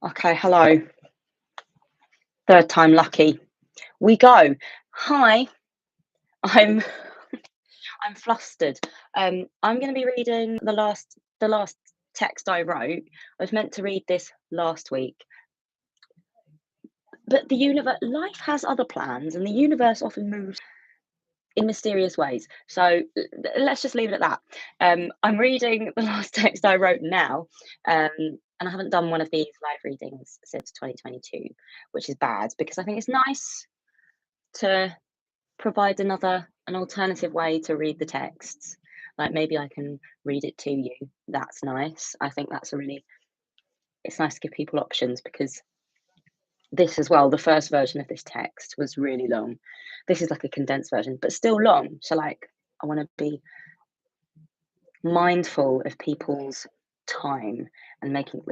Okay, hello. Third time lucky. We go. Hi, I'm I'm flustered. I'm going to be reading the last text I wrote. I was meant to read this last week, but the universe life has other plans, and the universe often moves in mysterious ways. So let's just leave it at that. I'm reading the last text I wrote now, and I haven't done one of these live readings since 2022, which is bad because I think it's nice to provide an alternative way to read the texts. Like maybe I can read it to you. That's nice. I think that's a really it's nice to give people options because this as well, the first version of this text was really long. This is like a condensed version, but still long. So like I want to be mindful of people's time and making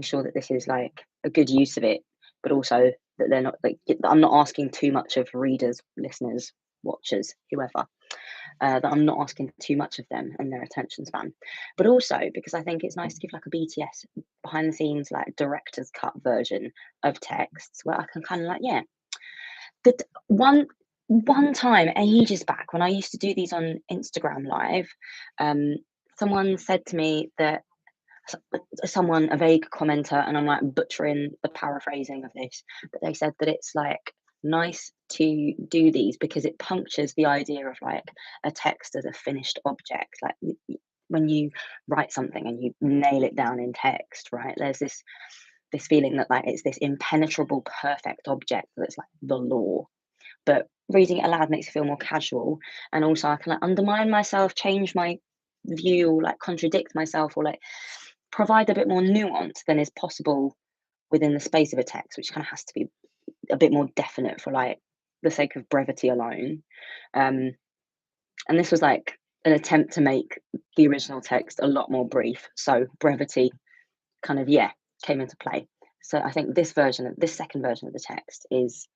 sure that this is like a good use of it, but also that they're not like I'm not asking too much of readers, listeners, watchers, whoever. That I'm not asking too much of them and their attention span, but also because I think it's nice to give like a BTS behind the scenes, like director's cut version of texts where I can kind of like, yeah, the one time ages back when I used to do these on Instagram Live, someone said to me that someone, a vague commenter, and I'm like butchering the paraphrasing of this, but they said that it's like nice to do these because it punctures the idea of like a text as a finished object. Like when you write something and you nail it down in text, right? There's this feeling that like it's this impenetrable, perfect object that's like the law. But reading it aloud makes it feel more casual, and also I can like undermine myself, change my view, or like contradict myself, or like provide a bit more nuance than is possible within the space of a text, which kind of has to be a bit more definite for like the sake of brevity alone. Um, and this was like an attempt to make the original text a lot more brief, so brevity kind of came into play. So I think this second version of the text is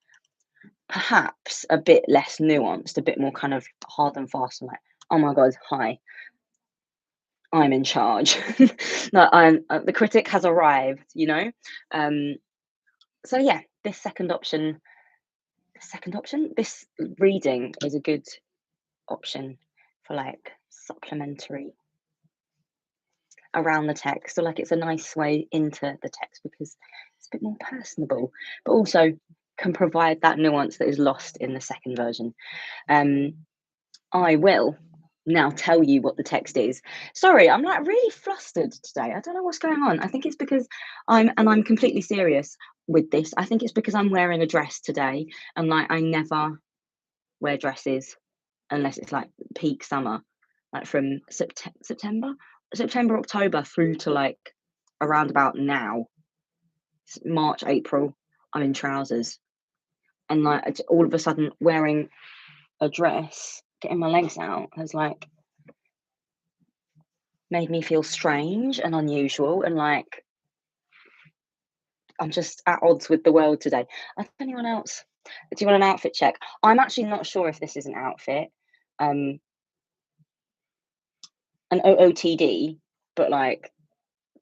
perhaps a bit less nuanced, a bit more kind of hard and fast, and like, oh my god, hi, I'm in charge. No, I'm the critic has arrived, you know. Um, so yeah, this reading is a good option for like supplementary around the text. So like it's a nice way into the text because it's a bit more personable, but also can provide that nuance that is lost in the second version. Um, I will now tell you what the text is. Sorry, I'm like really flustered today. I don't know what's going on. I think it's because I'm completely serious with this. I think it's because I'm wearing a dress today, and like I never wear dresses unless it's like peak summer, like from September, October through to like around about now, March, April. I'm in trousers, and like all of a sudden wearing a dress, getting my legs out has like made me feel strange and unusual, and like I'm just at odds with the world today. Anyone else? Do you want an outfit check? I'm actually not sure if this is an outfit, an OOTD, but like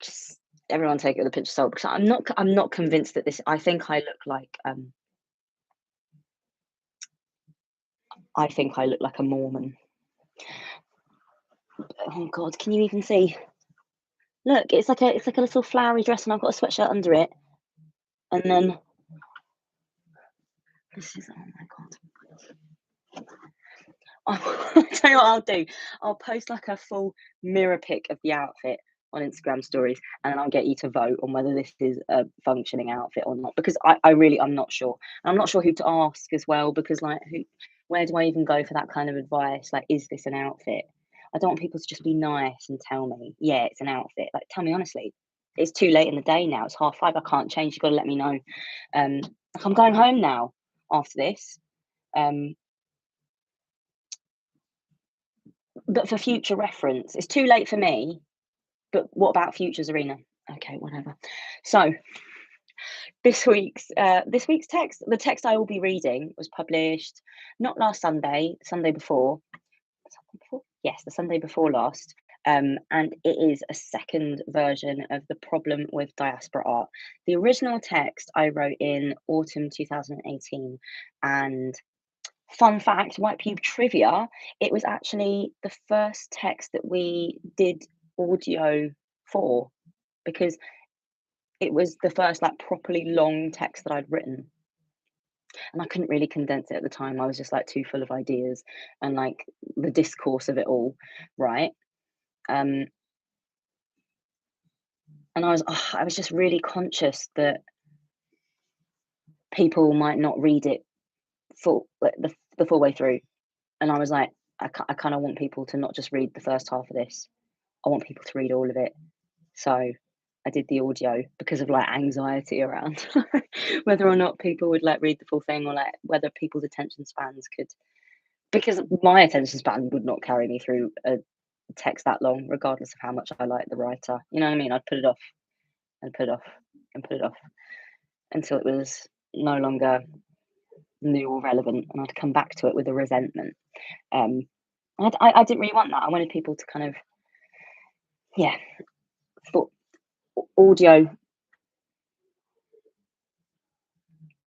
just everyone take it with a pinch of salt because I'm not convinced that this. I think I look like a Mormon. Oh God, can you even see? Look, it's like a little flowery dress, and I've got a sweatshirt under it, and then this is oh my God. I'll tell you what I'll do. I'll post like a full mirror pic of the outfit on Instagram stories, and then I'll get you to vote on whether this is a functioning outfit or not. Because I'm not sure. I'm not sure who to ask as well. Because like, where do I even go for that kind of advice? Like, is this an outfit? I don't want people to just be nice and tell me, yeah, it's an outfit. Like, tell me honestly. It's too late in the day now. It's 5:30. I can't change. You've got to let me know. Like I'm going home now after this. But for future reference, it's too late for me. But what about futures, Arena? Okay, whatever. So this week's text, the text I will be reading was published not last Sunday, Sunday before. Yes, the Sunday before last. and it is a second version of The Problem with Diaspora Art. The original text I wrote in autumn 2018, and fun fact, White Pube trivia, it was actually the first text that we did audio for, because it was the first like properly long text that I'd written. And I couldn't really condense it at the time. I was just like too full of ideas and like the discourse of it all, right? Um, and I was just really conscious that people might not read it full, like the full way through. And I was like, I kind of want people to not just read the first half of this. I want people to read all of it. So I did the audio because of like anxiety around whether or not people would like read the full thing, or like whether people's attention spans could, because my attention span would not carry me through a text that long, regardless of how much I like the writer. You know what I mean? I'd put it off and put it off and put it off until it was no longer new or relevant, and I'd come back to it with a resentment. I didn't really want that. I wanted people to kind of, yeah, thought audio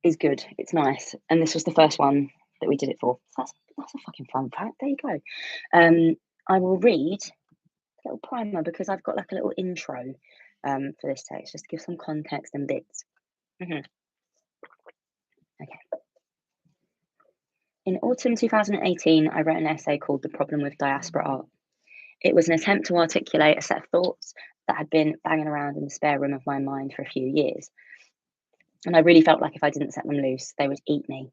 is good. It's nice, and this was the first one that we did it for. So that's a fucking fun fact. There you go. I will read a little primer because I've got like a little intro for this text, just to give some context and bits. Okay. In autumn 2018, I wrote an essay called The Problem with Diaspora Art. It was an attempt to articulate a set of thoughts that had been banging around in the spare room of my mind for a few years. And I really felt like if I didn't set them loose, they would eat me.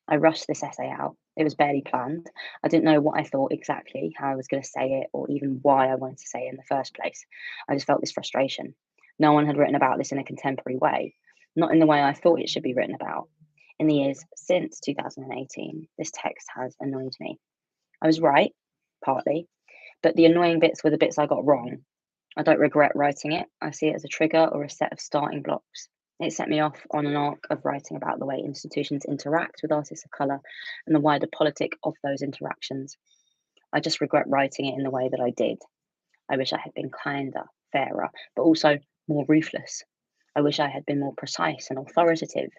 I rushed this essay out. It was barely planned. I didn't know what I thought exactly, how I was going to say it, or even why I wanted to say it in the first place. I just felt this frustration. No one had written about this in a contemporary way, not in the way I thought it should be written about. In the years since 2018, this text has annoyed me. I was right, partly, but the annoying bits were the bits I got wrong. I don't regret writing it. I see it as a trigger or a set of starting blocks. It set me off on an arc of writing about the way institutions interact with artists of colour and the wider politic of those interactions. I just regret writing it in the way that I did. I wish I had been kinder, fairer, but also more ruthless. I wish I had been more precise and authoritative.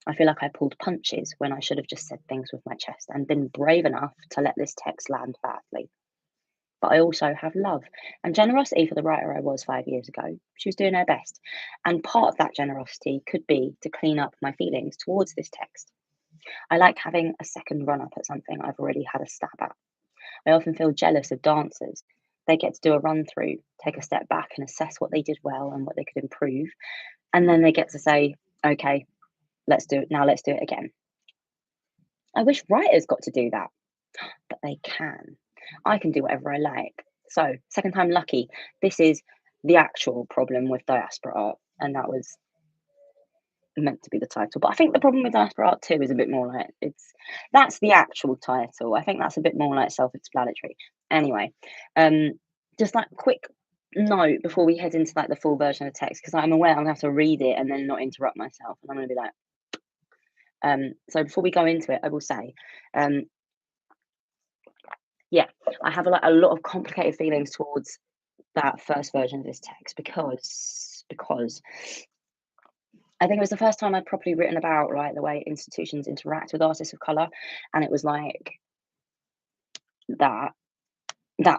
I feel like I pulled punches when I should have just said things with my chest and been brave enough to let this text land badly. But I also have love and generosity for the writer I was 5 years ago. She was doing her best. And part of that generosity could be to clean up my feelings towards this text. I like having a second run up at something I've already had a stab at. I often feel jealous of dancers. They get to do a run through, take a step back and assess what they did well and what they could improve. And then they get to say, okay, let's do it now, let's do it again. I wish writers got to do that, but they can. I can do whatever I like. So, second time lucky. This is the actual problem with diaspora art, and that was meant to be the title. But I think the problem with diaspora art too is a bit more like that's the actual title. I think that's a bit more like self-explanatory. Anyway, just like quick note before we head into like the full version of the text, because I'm aware I'm gonna have to read it and then not interrupt myself, and I'm gonna be like, so before we go into it, I will say, yeah, I have a lot of complicated feelings towards that first version of this text because I think it was the first time I'd properly written about like the way institutions interact with artists of color, and it was like that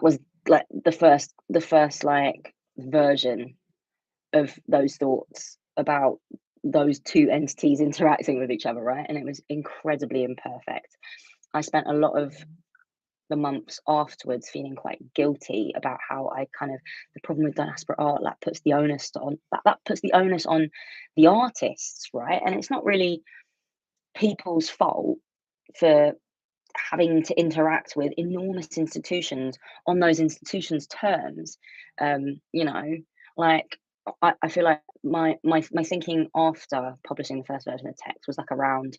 was like the first like version of those thoughts about those two entities interacting with each other, right? And it was incredibly imperfect. I spent a lot of the months afterwards feeling quite guilty about how I kind of, the problem with diaspora art, that puts the onus on that puts the onus on the artists, right? And it's not really people's fault for having to interact with enormous institutions on those institutions' terms. You know, like I feel like my thinking after publishing the first version of the text was like around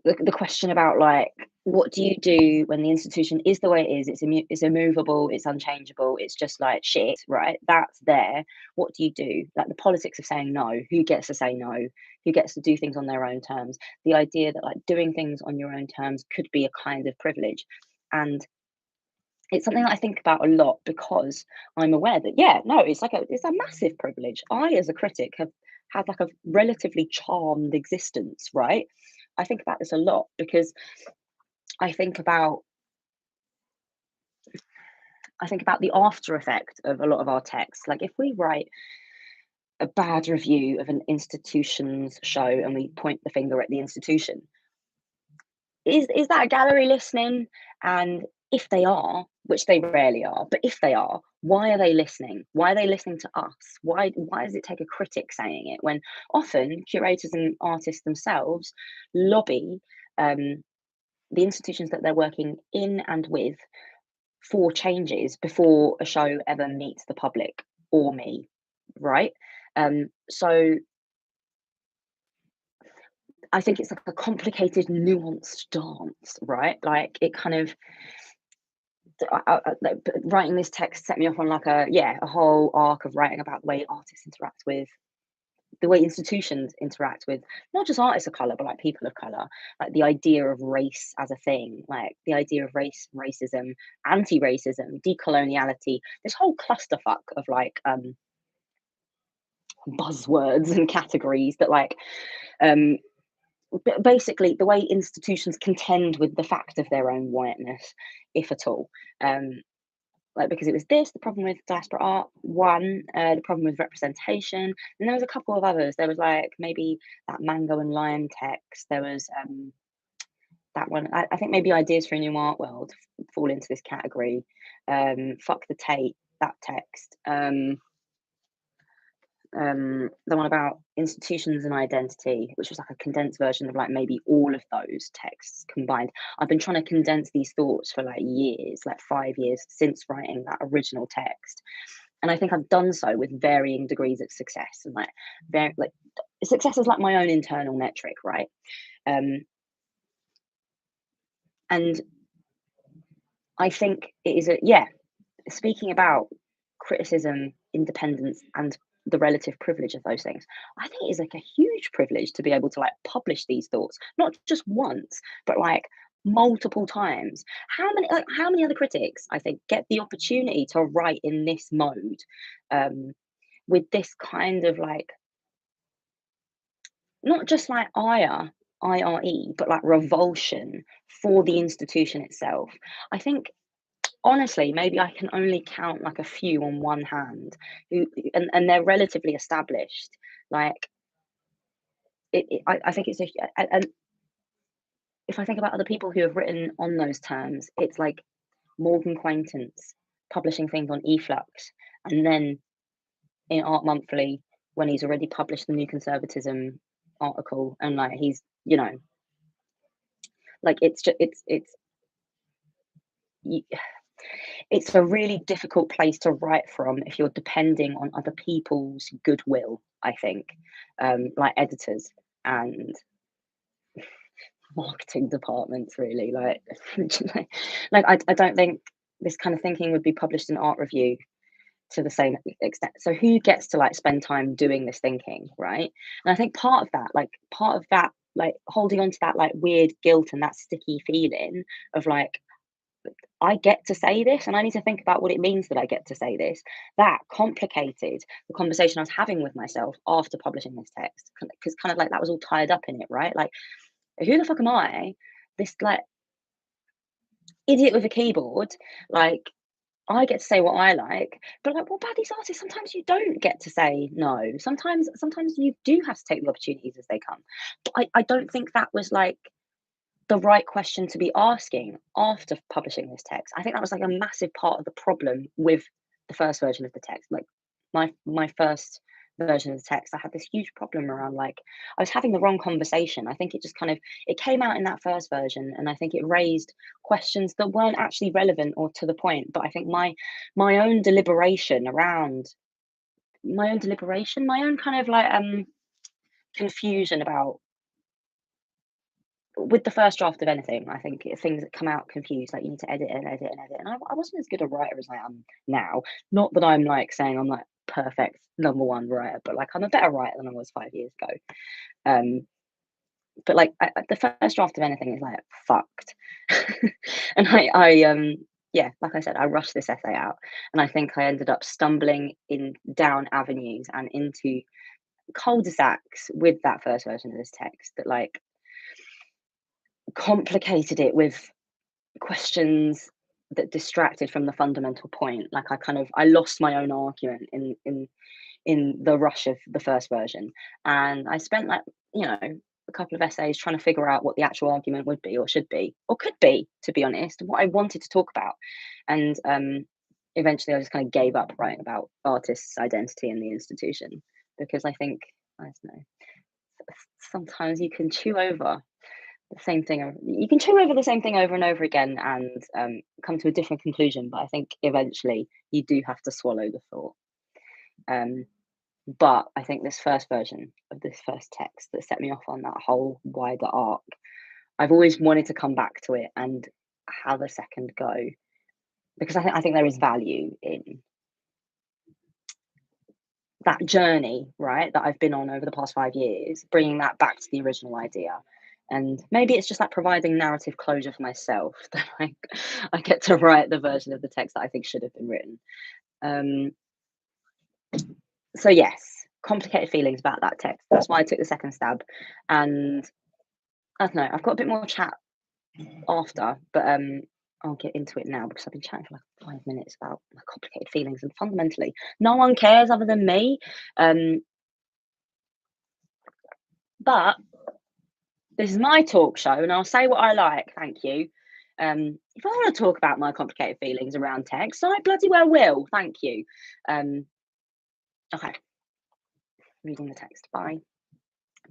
the question about like, what do you do when the institution is the way it is? It's immovable, it's unchangeable, it's just like shit, right? That's there. What do you do? Like the politics of saying no, who gets to say no? Who gets to do things on their own terms? The idea that like doing things on your own terms could be a kind of privilege. And it's something that I think about a lot because I'm aware that, yeah, no, it's a massive privilege. I, as a critic, have had like a relatively charmed existence, right? I think about this a lot because I think about I think about the after effect of a lot of our texts. Like if we write a bad review of an institution's show and we point the finger at the institution, is that a gallery listening? And if they are, which they rarely are, but if they are they listening? Why are they listening to us? Why does it take a critic saying it when often curators and artists themselves lobby um, the institutions that they're working in and with for changes before a show ever meets the public or me, right? So I think it's like a complicated, nuanced dance, right? Like it kind of like, writing this text set me off on like a whole arc of writing about the way artists interact with the way institutions interact with not just artists of color but like people of color, like the idea of race as a thing, like the idea of race, racism, anti-racism, decoloniality, this whole clusterfuck of like buzzwords and categories that like um basically the way institutions contend with the fact of their own whiteness, if at all. um like because it was this the problem with diaspora art one, the problem with representation, and there was a couple of others. There was like maybe that mango and lime text. There was that one. I think maybe ideas for a new art world fall into this category. Fuck the Tate, that text. The one about institutions and identity, which was like a condensed version of like maybe all of those texts combined. I've been trying to condense these thoughts for like years, like 5 years since writing that original text. And I think I've done so with varying degrees of success. And like very like success is like my own internal metric, right? Um, and I think it is speaking about criticism, independence, and the relative privilege of those things, I think it is like a huge privilege to be able to like publish these thoughts, not just once, but like multiple times. How many other critics I think get the opportunity to write in this mode, um, with this kind of like not just like ire, but like revulsion for the institution itself. I think honestly, maybe I can only count like a few on one hand who and they're relatively established. Like I think it's and if I think about other people who have written on those terms, it's like Morgan Quaintance publishing things on eFlux, and then in Art Monthly when he's already published the New Conservatism article, and like he's like it's just it's a really difficult place to write from if you're depending on other people's goodwill, I think, like editors and marketing departments, really. Like, I don't think this kind of thinking would be published in art review to the same extent. So who gets to like spend time doing this thinking, right? And I think part of that, like holding on to that like weird guilt and that sticky feeling of like I get to say this and I need to think about what it means that I get to say this. That complicated the conversation I was having with myself after publishing this text because kind of like that was all tied up in it, right? Like, who the fuck am I? This like idiot with a keyboard. Like, I get to say what I like, but like, what about these artists? Sometimes you don't get to say no. Sometimes you do have to take the opportunities as they come. But I don't think that was like the right question to be asking after publishing this text. I think that was like a massive part of the problem with the first version of the text. Like my first version of the text, I had this huge problem around like I was having the wrong conversation. I think it just kind of it came out in that first version and I think it raised questions that weren't actually relevant or to the point. But I think my own deliberation around my own kind of like confusion about with the first draft of anything, I think things that come out confused, like you need to edit and edit and edit. And I wasn't as good a writer as I am now. Not that I'm like saying I'm like perfect number one writer, but like I'm a better writer than I was 5 years ago. Um, but like the first draft of anything is like fucked, and I yeah, like I said, I rushed this essay out, and I think I ended up stumbling in down avenues and into cul-de-sacs with that first version of this text that like complicated it with questions that distracted from the fundamental point. Like I lost my own argument in the rush of the first version, and I spent like, you know, a couple of essays trying to figure out what the actual argument would be or should be or could be, to be honest, what I wanted to talk about. And eventually I just kind of gave up writing about artists' identity in the institution, because I think, I don't know, sometimes you can chew over the same thing. You can chew over the same thing over and over again and come to a different conclusion. But I think eventually you do have to swallow the thought. But I think this first version of this first text that set me off on that whole wider arc, I've always wanted to come back to it and how the second go, because I think there is value in that journey, right, that I've been on over the past 5 years, bringing that back to the original idea. And maybe it's just like providing narrative closure for myself that I get to write the version of the text that I think should have been written. So yes, complicated feelings about that text. That's why I took the second stab. And I don't know, I've got a bit more chat after, but I'll get into it now because I've been chatting for like 5 minutes about my complicated feelings, and fundamentally, no one cares other than me. But this is my talk show, and I'll say what I like. Thank you. If I want to talk about my complicated feelings around text, I bloody well will. Thank you. Okay. Reading the text. Bye.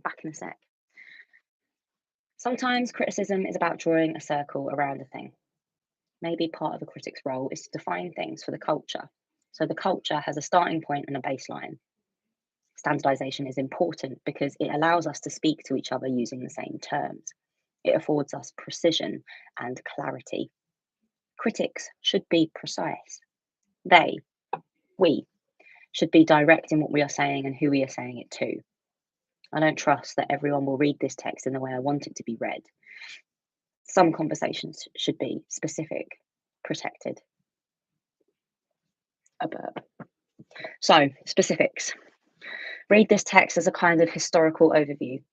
Back in a sec. Sometimes criticism is about drawing a circle around a thing. Maybe part of a critic's role is to define things for the culture. So the culture has a starting point and a baseline. Standardization is important because it allows us to speak to each other using the same terms. It affords us precision and clarity. Critics should be precise. We, should be direct in what we are saying and who we are saying it to. I don't trust that everyone will read this text in the way I want it to be read. Some conversations should be specific, protected. A burp. So, specifics. Read this text as a kind of historical overview.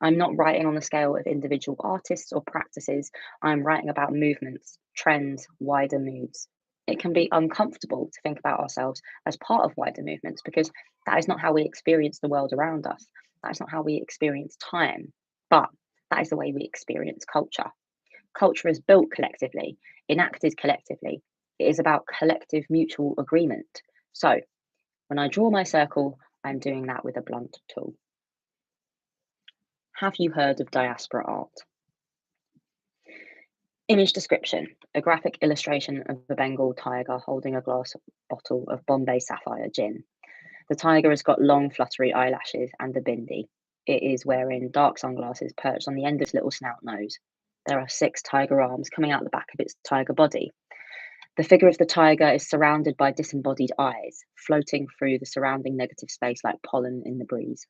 I'm not writing on the scale of individual artists or practices. I'm writing about movements, trends, wider moods. It can be uncomfortable to think about ourselves as part of wider movements because that is not how we experience the world around us. That is not how we experience time. But that is the way we experience culture. Culture is built collectively, enacted collectively. It is about collective mutual agreement. So when I draw my circle, I'm doing that with a blunt tool. Have you heard of diaspora art? Image description: a graphic illustration of a Bengal tiger holding a glass bottle of Bombay Sapphire gin. The tiger has got long, fluttery eyelashes and a bindi. It is wearing dark sunglasses perched on the end of its little snout nose. There are 6 tiger arms coming out the back of its tiger body. The figure of the tiger is surrounded by disembodied eyes, floating through the surrounding negative space like pollen in the breeze.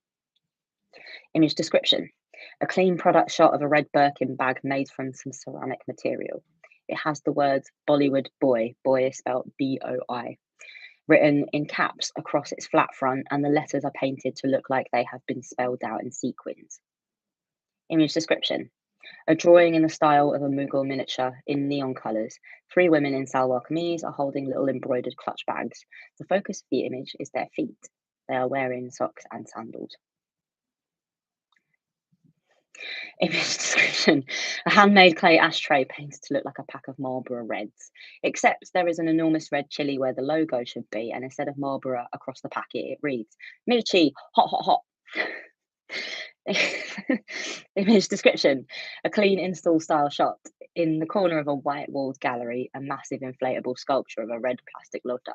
Image description: a clean product shot of a red Birkin bag made from some ceramic material. It has the words Bollywood boy, boy is spelled B-O-I, written in caps across its flat front, and the letters are painted to look like they have been spelled out in sequins. Image description: a drawing in the style of a Mughal miniature in neon colours. 3 women in salwar kameez are holding little embroidered clutch bags. The focus of the image is their feet. They are wearing socks and sandals. Image description: a handmade clay ashtray painted to look like a pack of Marlboro Reds, except there is an enormous red chili where the logo should be, and instead of Marlboro across the packet, it reads Mirchi, hot, hot, hot. Image description: a clean install style shot. In the corner of a white walled gallery, a massive inflatable sculpture of a red plastic lota.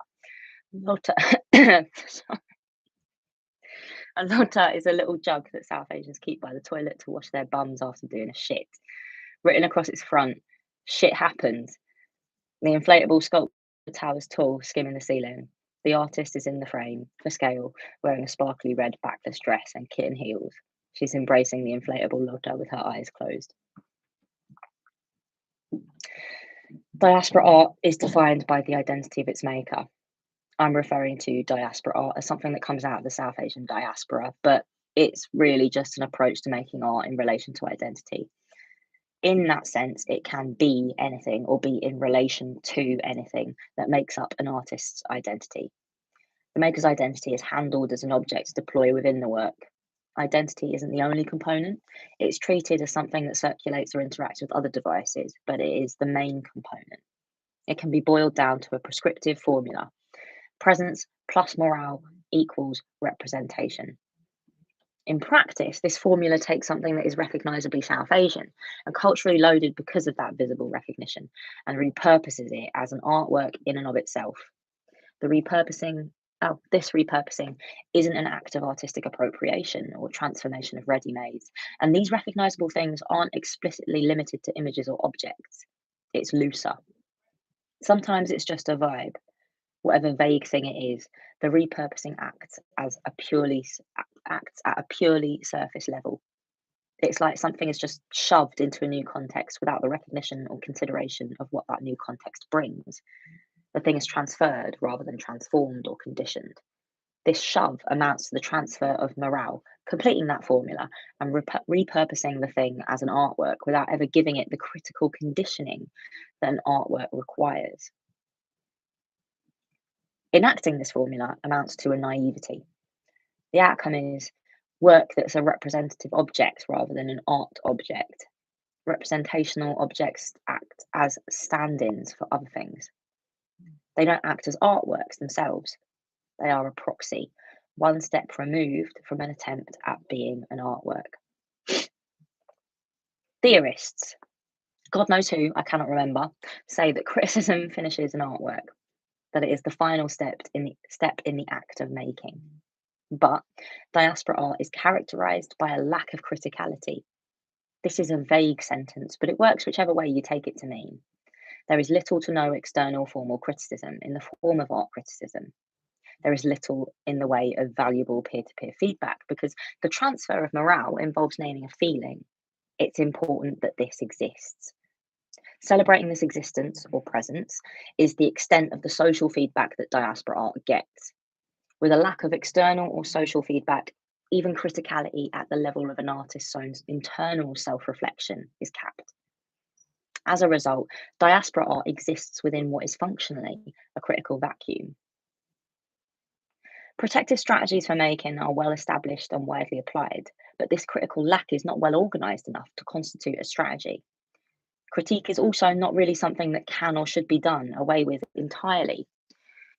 A lota is a little jug that South Asians keep by the toilet to wash their bums after doing a shit. Written across its front, shit happens. The inflatable sculpture towers tall, skimming the ceiling. The artist is in the frame, for scale, wearing a sparkly red backless dress and kitten heels. She's embracing the inflatable lota with her eyes closed. Diaspora art is defined by the identity of its maker. I'm referring to diaspora art as something that comes out of the South Asian diaspora, but it's really just an approach to making art in relation to identity. In that sense, it can be anything or be in relation to anything that makes up an artist's identity. The maker's identity is handled as an object to deploy within the work. Identity isn't the only component, it's treated as something that circulates or interacts with other devices, but it is the main component. It can be boiled down to a prescriptive formula: presence plus morale equals representation. In practice, this formula takes something that is recognisably South Asian and culturally loaded because of that visible recognition and repurposes it as an artwork in and of itself. This repurposing isn't an act of artistic appropriation or transformation of ready-mades, and these recognisable things aren't explicitly limited to images or objects. It's looser. Sometimes it's just a vibe. Whatever vague thing it is, the repurposing acts at a purely surface level. It's like something is just shoved into a new context without the recognition or consideration of what that new context brings. The thing is transferred rather than transformed or conditioned. This shove amounts to the transfer of morale, completing that formula and repurposing the thing as an artwork without ever giving it the critical conditioning that an artwork requires. Enacting this formula amounts to a naivety. The outcome is work that's a representative object rather than an art object. Representational objects act as stand ins for other things. They don't act as artworks themselves, they are a proxy, one step removed from an attempt at being an artwork. Theorists, God knows who, I cannot remember, say that criticism finishes an artwork, that it is the final step in the act of making. But diaspora art is characterized by a lack of criticality. This is a vague sentence, but it works whichever way you take it to mean. There is little to no external formal criticism in the form of art criticism. There is little in the way of valuable peer-to-peer feedback because the transfer of morale involves naming a feeling. It's important that this exists. Celebrating this existence or presence is the extent of the social feedback that diaspora art gets. With a lack of external or social feedback, even criticality at the level of an artist's own internal self-reflection is capped. As a result, diaspora art exists within what is functionally a critical vacuum. Protective strategies for making are well established and widely applied, but this critical lack is not well organised enough to constitute a strategy. Critique is also not really something that can or should be done away with entirely.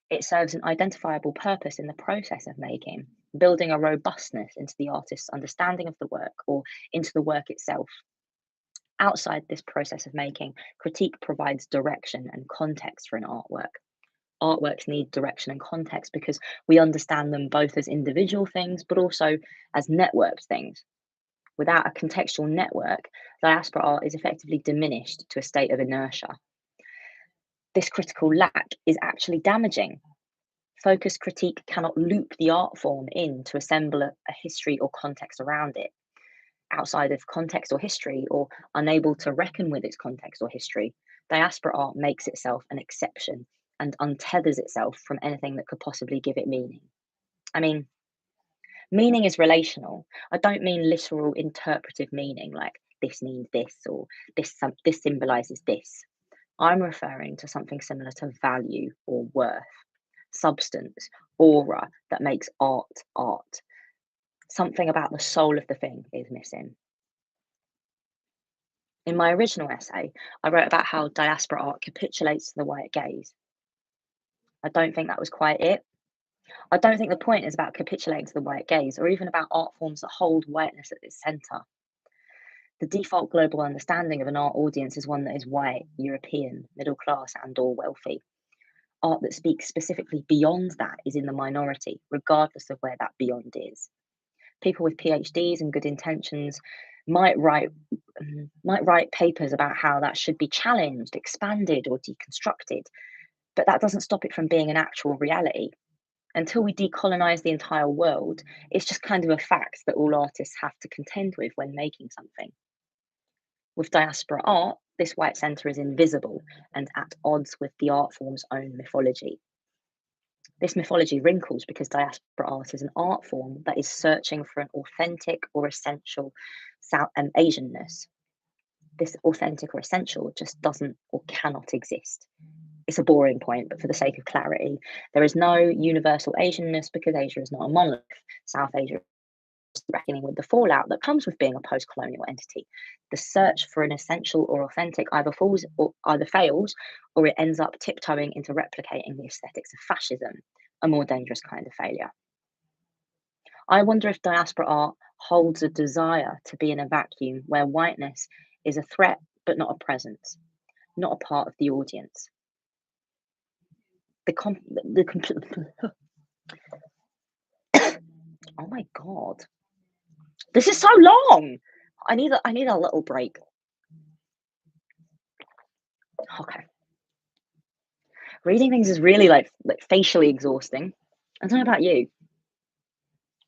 It serves an identifiable purpose in the process of making, building a robustness into the artist's understanding of the work or into the work itself. Outside this process of making, critique provides direction and context for an artwork. Artworks need direction and context because we understand them both as individual things but also as networked things. Without a contextual network, diaspora art is effectively diminished to a state of inertia. This critical lack is actually damaging. Focused critique cannot loop the art form in to assemble a history or context around it. Outside of context or history, or unable to reckon with its context or history, diaspora art makes itself an exception and untethers itself from anything that could possibly give it meaning. I mean, meaning is relational. I don't mean literal interpretive meaning like this means this or this symbolizes this. I'm referring to something similar to value or worth, substance, aura that makes art art. Something about the soul of the thing is missing. In my original essay, I wrote about how diaspora art capitulates to the white gaze. I don't think that was quite it. I don't think the point is about capitulating to the white gaze or even about art forms that hold whiteness at its centre. The default global understanding of an art audience is one that is white, European, middle class, and/or wealthy. Art that speaks specifically beyond that is in the minority, regardless of where that beyond is. People with PhDs and good intentions might write papers about how that should be challenged, expanded, or deconstructed, but that doesn't stop it from being an actual reality. Until we decolonize the entire world, it's just kind of a fact that all artists have to contend with when making something. With diaspora art, This white centre is invisible and at odds with the art form's own mythology. This mythology wrinkles because diaspora art is an art form that is searching for an authentic or essential Asianness. This authentic or essential just doesn't or cannot exist. It's a boring point, but for the sake of clarity, there is no universal Asianness because Asia is not a monolith. South Asia is reckoning with the fallout that comes with being a post-colonial entity. The search for an essential or authentic either fails, or it ends up tiptoeing into replicating the aesthetics of fascism, a more dangerous kind of failure. I wonder if diaspora art holds a desire to be in a vacuum where whiteness is a threat but not a presence, not a part of the audience. Oh my god, this is so long. I need a little break. Okay, reading things is really like facially exhausting. I don't know about you.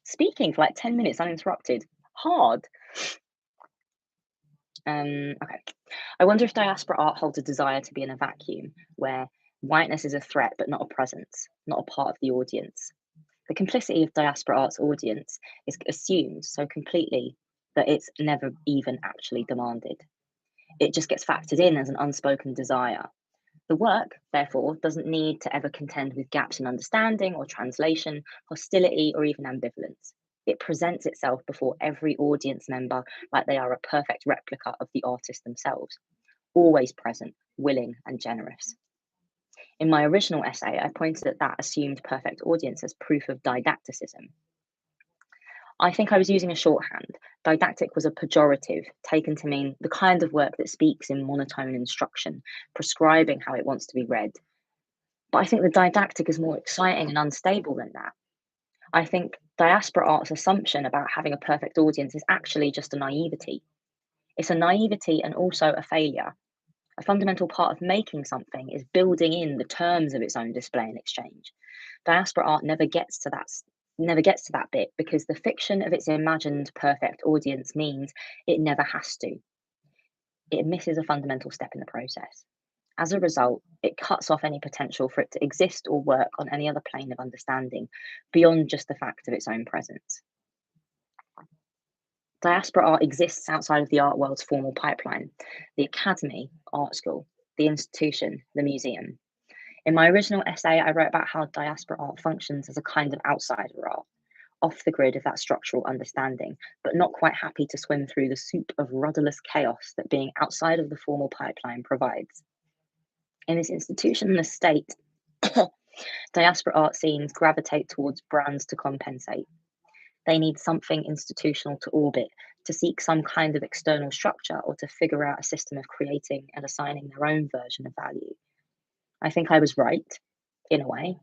Speaking for like 10 minutes uninterrupted, hard. Okay. I wonder if diaspora art holds a desire to be in a vacuum where whiteness is a threat but not a presence, not a part of the audience. The complicity of diaspora art's audience is assumed so completely that it's never even actually demanded. It just gets factored in as an unspoken desire. The work, therefore, doesn't need to ever contend with gaps in understanding or translation, hostility, or even ambivalence. It presents itself before every audience member like they are a perfect replica of the artist themselves, always present, willing, and generous. In my original essay, I pointed at that assumed perfect audience as proof of didacticism. I think I was using a shorthand. Didactic was a pejorative taken to mean the kind of work that speaks in monotone instruction, prescribing how it wants to be read. But I think the didactic is more exciting and unstable than that. I think diaspora art's assumption about having a perfect audience is actually just a naivety. It's a naivety and also a failure. A fundamental part of making something is building in the terms of its own display and exchange. Diaspora art never gets to that bit because the fiction of its imagined perfect audience means it never has to. It misses a fundamental step in the process. As a result, it cuts off any potential for it to exist or work on any other plane of understanding beyond just the fact of its own presence. Diaspora art exists outside of the art world's formal pipeline: the academy, art school, the institution, the museum. In my original essay, I wrote about how diaspora art functions as a kind of outsider art, off the grid of that structural understanding, but not quite happy to swim through the soup of rudderless chaos that being outside of the formal pipeline provides. In this institutionless state, diaspora art scenes gravitate towards brands to compensate. They need something institutional to orbit, to seek some kind of external structure, or to figure out a system of creating and assigning their own version of value. I think I was right, in a way,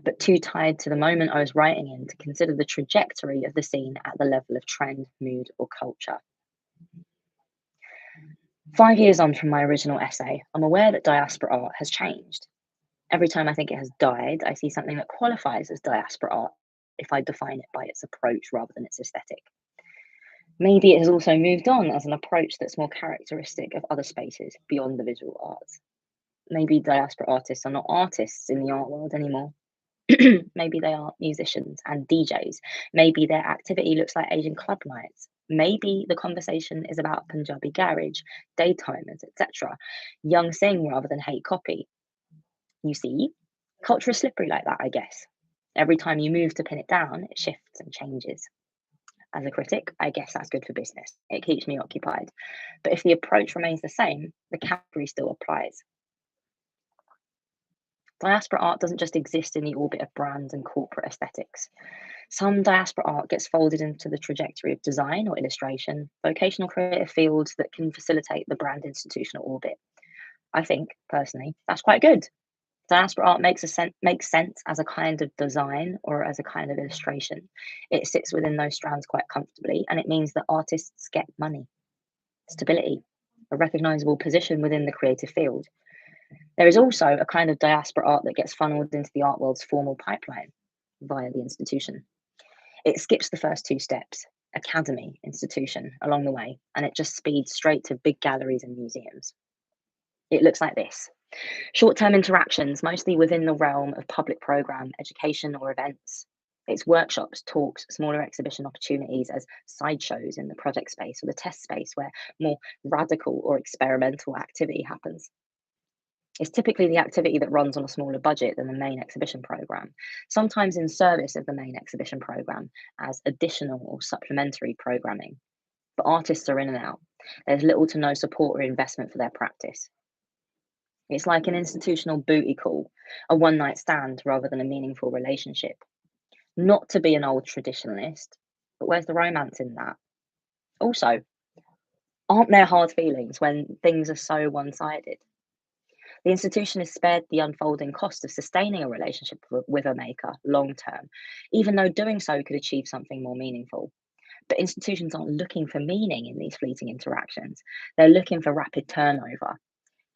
but too tied to the moment I was writing in to consider the trajectory of the scene at the level of trend, mood, or culture. 5 years on from my original essay, I'm aware that diaspora art has changed. Every time I think it has died, I see something that qualifies as diaspora art if I define it by its approach rather than its aesthetic. Maybe it has also moved on as an approach that's more characteristic of other spaces beyond the visual arts. Maybe diaspora artists are not artists in the art world anymore. Maybe they are musicians and DJs. Maybe their activity looks like Asian club nights. Maybe the conversation is about Punjabi garage, daytimers, etc. Young sing rather than hate copy. You see, culture is slippery like that, I guess. Every time you move to pin it down, it shifts and changes. As a critic, I guess that's good for business. It keeps me occupied. But if the approach remains the same, the category still applies. Diaspora art doesn't just exist in the orbit of brands and corporate aesthetics. Some diaspora art gets folded into the trajectory of design or illustration, vocational creative fields that can facilitate the brand institutional orbit. I think, personally, that's quite good. Diaspora art makes sense as a kind of design or as a kind of illustration. It sits within those strands quite comfortably, and it means that artists get money, stability, a recognizable position within the creative field. There is also a kind of diaspora art that gets funneled into the art world's formal pipeline via the institution. It skips the first two steps, academy, institution, along the way, and it just speeds straight to big galleries and museums. It looks like this. Short-term interactions, mostly within the realm of public programme, education or events. It's workshops, talks, smaller exhibition opportunities as sideshows in the project space or the test space where more radical or experimental activity happens. It's typically the activity that runs on a smaller budget than the main exhibition programme, sometimes in service of the main exhibition programme as additional or supplementary programming. But artists are in and out. There's little to no support or investment for their practice. It's like an institutional booty call, a one night stand rather than a meaningful relationship. Not to be an old traditionalist, but where's the romance in that? Also, aren't there hard feelings when things are so one sided? The institution is spared the unfolding cost of sustaining a relationship with a maker long term, even though doing so could achieve something more meaningful. But institutions aren't looking for meaning in these fleeting interactions, they're looking for rapid turnover.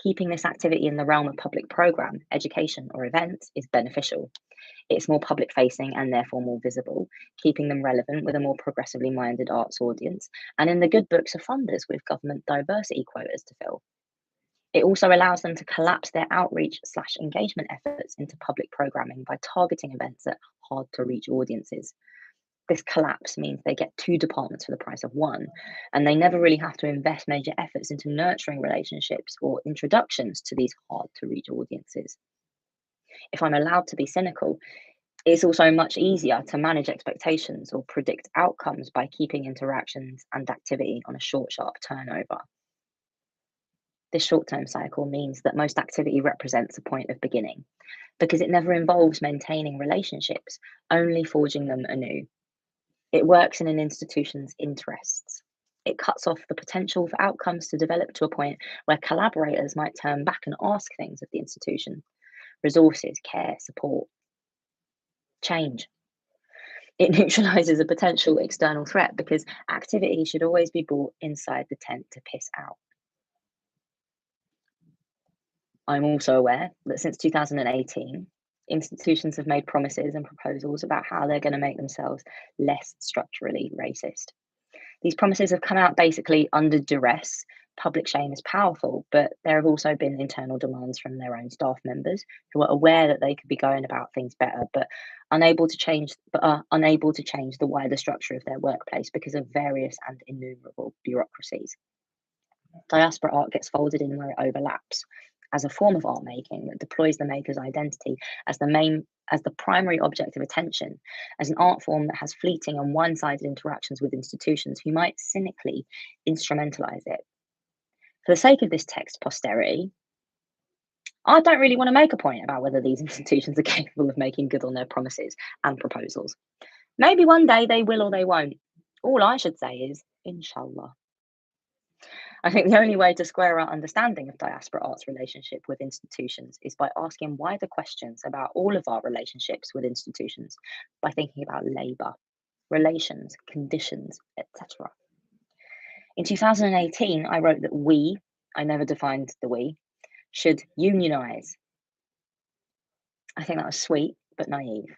Keeping this activity in the realm of public programme, education, or events is beneficial. It's more public facing and therefore more visible, keeping them relevant with a more progressively minded arts audience, and in the good books of funders with government diversity quotas to fill. It also allows them to collapse their outreach/slash engagement efforts into public programming by targeting events at hard to reach audiences. This collapse means they get two departments for the price of one, and they never really have to invest major efforts into nurturing relationships or introductions to these hard to reach audiences. If I'm allowed to be cynical, it's also much easier to manage expectations or predict outcomes by keeping interactions and activity on a short, sharp turnover. This short term cycle means that most activity represents a point of beginning because it never involves maintaining relationships, only forging them anew. It works in an institution's interests. It cuts off the potential for outcomes to develop to a point where collaborators might turn back and ask things of the institution: resources, care, support, change. It neutralizes a potential external threat because activity should always be brought inside the tent to piss out. I'm also aware that since 2018, institutions have made promises and proposals about how they're going to make themselves less structurally racist. These promises have come out basically under duress. Public shame is powerful, but there have also been internal demands from their own staff members who are aware that they could be going about things better, but are unable to change the wider structure of their workplace because of various and innumerable bureaucracies. Diaspora art gets folded in where it overlaps as a form of art making that deploys the maker's identity as the primary object of attention, as an art form that has fleeting and one-sided interactions with institutions who might cynically instrumentalize it. For the sake of this text posterity, I don't really want to make a point about whether these institutions are capable of making good on their promises and proposals. Maybe one day they will or they won't. All I should say is, inshallah. I think the only way to square our understanding of diaspora art's relationship with institutions is by asking wider questions about all of our relationships with institutions, by thinking about labour, relations, conditions, etc. In 2018, I wrote that I never defined the we, should unionise. I think that was sweet, but naive.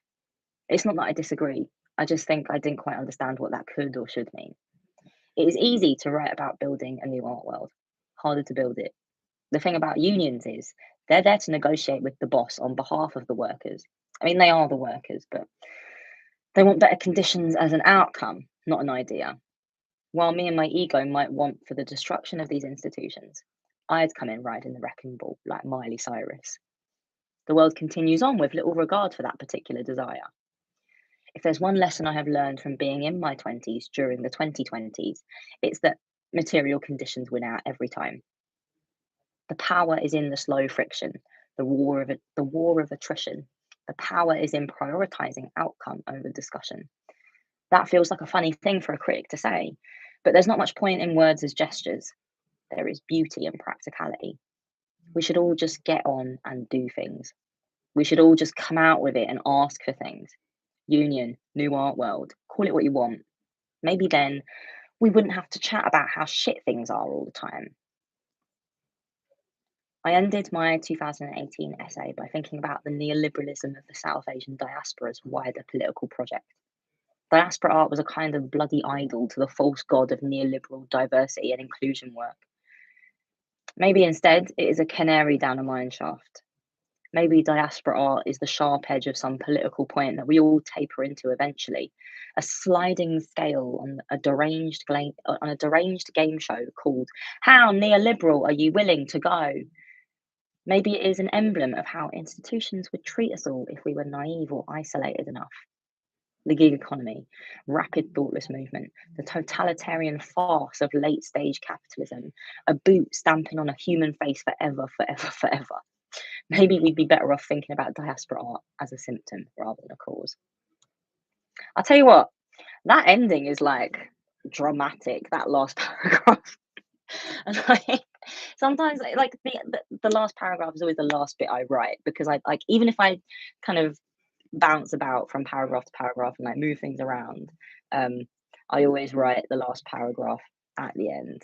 It's not that I disagree. I just think I didn't quite understand what that could or should mean. It is easy to write about building a new art world, harder to build it. The thing about unions is they're there to negotiate with the boss on behalf of the workers. I mean, they are the workers, but they want better conditions as an outcome, not an idea. While me and my ego might want for the destruction of these institutions, I'd come in riding the wrecking ball like Miley Cyrus. The world continues on with little regard for that particular desire. If there's one lesson I have learned from being in my 20s during the 2020s, it's that material conditions win out every time. The power is in the slow friction, the war of attrition. The power is in prioritizing outcome over discussion. That feels like a funny thing for a critic to say, but there's not much point in words as gestures. There is beauty in practicality. We should all just get on and do things. We should all just come out with it and ask for things. Union, new art world, call it what you want. Maybe then we wouldn't have to chat about how shit things are all the time. I ended my 2018 essay by thinking about the neoliberalism of the South Asian diaspora's wider political project. Diaspora art was a kind of bloody idol to the false god of neoliberal diversity and inclusion work. Maybe instead it is a canary down a mine shaft. Maybe diaspora art is the sharp edge of some political point that we all taper into eventually. A sliding scale on on a deranged game show called "How Neoliberal Are You Willing to Go?" Maybe it is an emblem of how institutions would treat us all if we were naive or isolated enough. The gig economy, rapid thoughtless movement, the totalitarian farce of late stage capitalism, a boot stamping on a human face forever, forever, forever. Maybe we'd be better off thinking about diaspora art as a symptom rather than a cause. I'll tell you what, that ending is like dramatic, that last paragraph. And like sometimes like the last paragraph is always the last bit I write because I like even if I kind of bounce about from paragraph to paragraph and like move things around, um, I always write the last paragraph at the end,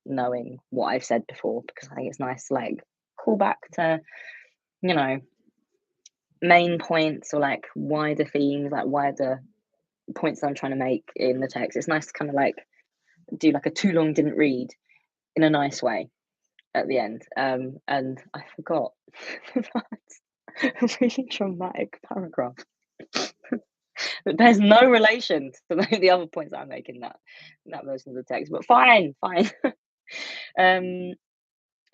knowing what I've said before because I think it's nice to like call back to, you know, main points or like wider themes, like wider points that I'm trying to make in the text. It's nice to kind of like do like a too long didn't read in a nice way at the end. And I forgot that's a really dramatic paragraph. But there's no relation to the other points that I make in that version of the text. But fine, fine. um,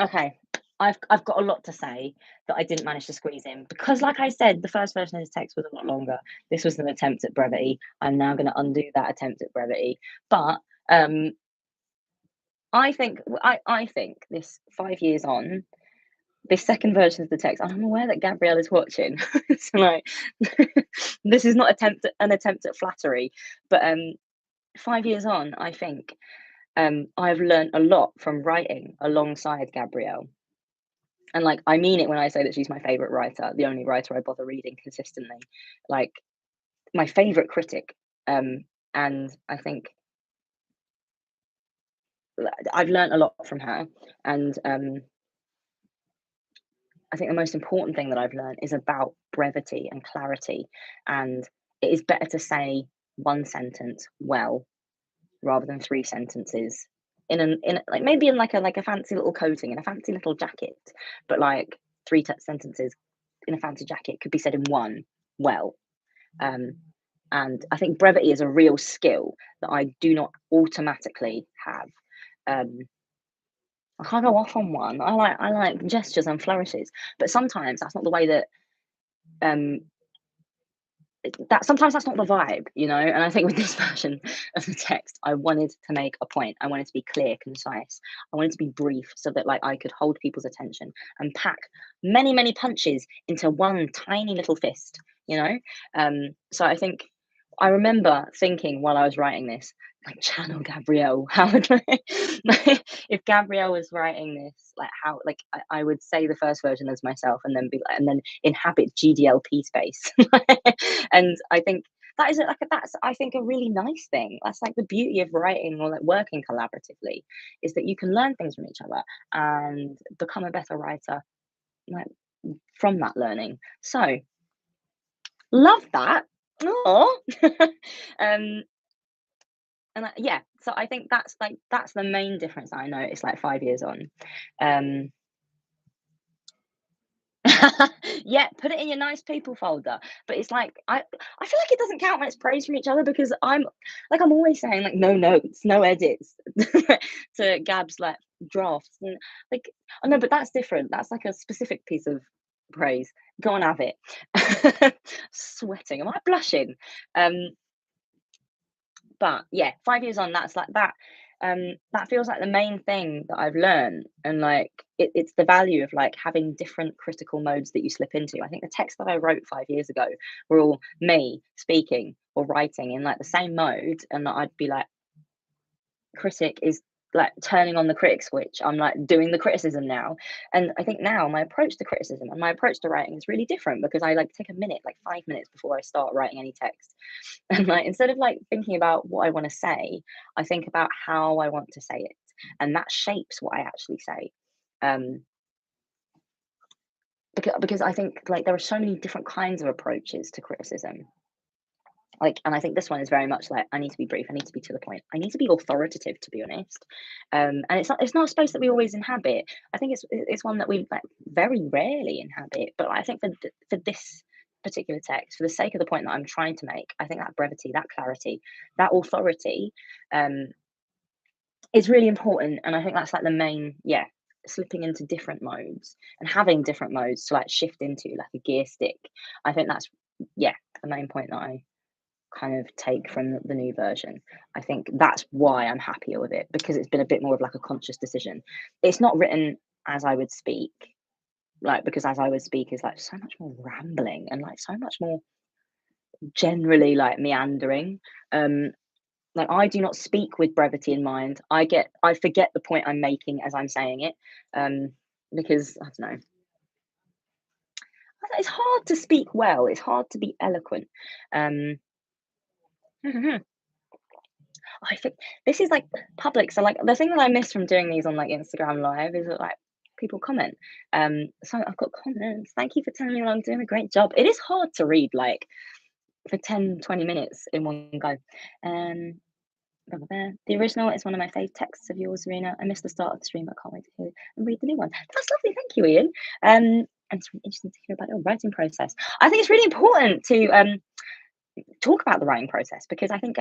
okay. I've got a lot to say that I didn't manage to squeeze in because, like I said, the first version of this text was a lot longer. This was an attempt at brevity. I'm now going to undo that attempt at brevity. But I think this 5 years on, this second version of the text, and I'm aware that Gabrielle is watching. So like, this is not an attempt at flattery, but 5 years on, I think I've learned a lot from writing alongside Gabrielle. And like I mean it when I say that she's my favorite writer, the only writer I bother reading consistently, like my favorite critic. And I think I've learned a lot from her, and I think the most important thing that I've learned is about brevity and clarity, and it is better to say one sentence well rather than three sentences in like maybe in like a fancy little coating in a fancy little jacket, but like sentences in a fancy jacket could be said in one well. Um, and I think brevity is a real skill that I do not automatically have. Um, I can't go off on one. I like gestures and flourishes, but sometimes that's not the way that um that sometimes that's not the vibe, you know. And I think with this version of the text, I wanted to make a point. I wanted to be clear, concise. I wanted to be brief so that like I could hold people's attention and pack many, many punches into one tiny little fist, you know. So I think I remember thinking while I was writing this, like channel Gabrielle. How would if Gabrielle was writing this, like how like I would say the first version as myself and then be like, and then inhabit GDLP space. And I think that is like that's I think a really nice thing. That's like the beauty of writing or like working collaboratively is that you can learn things from each other and become a better writer like from that learning. So love that. Oh, um, yeah. So I think that's the main difference that I noticed like 5 years on. Um, yeah, put it in your nice people folder. But it's like I feel like it doesn't count when it's praise from each other because I'm always saying like no notes, no edits to Gab's like drafts and like oh no, but that's different. That's like a specific piece of praise. Go on, have it. Sweating. Am I blushing? Um, but yeah, 5 years on, that's like that. That feels like the main thing that I've learned, and like it's the value of like having different critical modes that you slip into. I think the text that I wrote 5 years ago were all me speaking or writing in like the same mode, and I'd be like, critic is like turning on the critic switch. I'm like doing the criticism now. And I think now my approach to criticism and my approach to writing is really different because I like take a minute, like 5 minutes before I start writing any text. And like instead of like thinking about what I want to say, I think about how I want to say it. And that shapes what I actually say. Um because I think like there are so many different kinds of approaches to criticism. Like, and I think this one is very much like, I need to be brief, I need to be to the point, I need to be authoritative, to be honest. And it's not a space that we always inhabit. I think it's one that we like very rarely inhabit. But I think for this particular text, for the sake of the point that I'm trying to make, I think that brevity, that clarity, that authority, um, is really important. And I think that's like the main, yeah, slipping into different modes and having different modes to like shift into like a gear stick. I think that's, yeah, the main point that I kind of take from the new version. I think that's why I'm happier with it, because it's been a bit more of like a conscious decision. It's not written as I would speak, like, because as I would speak is like so much more rambling and like so much more generally like meandering. Um, like I do not speak with brevity in mind. I forget the point I'm making as I'm saying it. Because I don't know. It's hard to speak well. It's hard to be eloquent. Um, I think this is like public. So like the thing that I miss from doing these on like Instagram Live is that like people comment. So I've got comments. Thank you for telling me I'm doing a great job. It is hard to read like for 10, 20 minutes in one go. Um, blah, blah, blah. The original is one of my fave texts of yours, Serena. I missed the start of the stream, but can't wait to hear and read the new one. That's lovely. Thank you, Ian. And it's really interesting to hear about your writing process. I think it's really important to talk about the writing process, because I think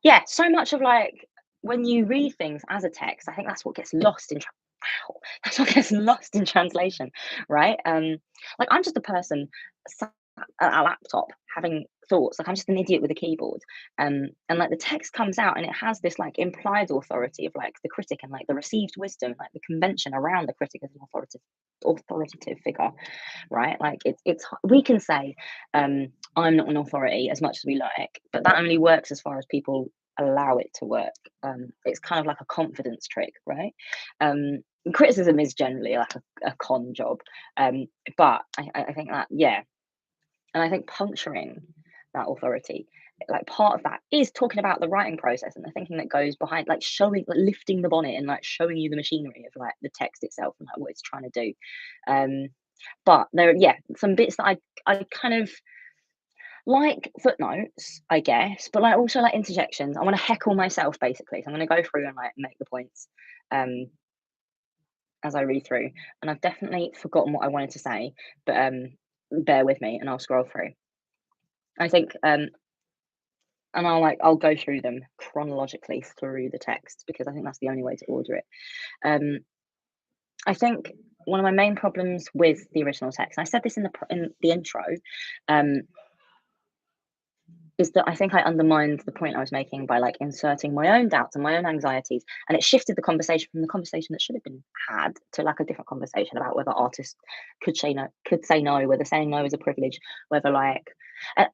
yeah, so much of like when you read things as a text, I think that's what gets lost in wow, that's what gets lost in translation, right? Like I'm just a person sat at a laptop having thoughts, like I'm just an idiot with a keyboard. And like the text comes out and it has this like implied authority of like the critic and like the received wisdom, like the convention around the critic as an authoritative figure, right? Like it's we can say I'm not an authority as much as we like, but that only works as far as people allow it to work. It's kind of like a confidence trick, right? Criticism is generally like a con job, but I think that, yeah, and I think puncturing that authority, like part of that is talking about the writing process and the thinking that goes behind, like showing, like lifting the bonnet and like showing you the machinery of like the text itself and like what it's trying to do. Um, but there are, yeah, some bits that I kind of like footnotes, I guess, but like also like interjections. I want to heckle myself basically. So I'm going to go through and like make the points um as I read through. And I've definitely forgotten what I wanted to say, but bear with me and I'll scroll through. I think and I'll go through them chronologically through the text, because I think that's the only way to order it. Um I think one of my main problems with the original text, and I said this in the intro, um, is that I think I undermined the point I was making by like inserting my own doubts and my own anxieties, and it shifted the conversation from the conversation that should have been had to like a different conversation about whether artists could say no, whether saying no is a privilege, whether like,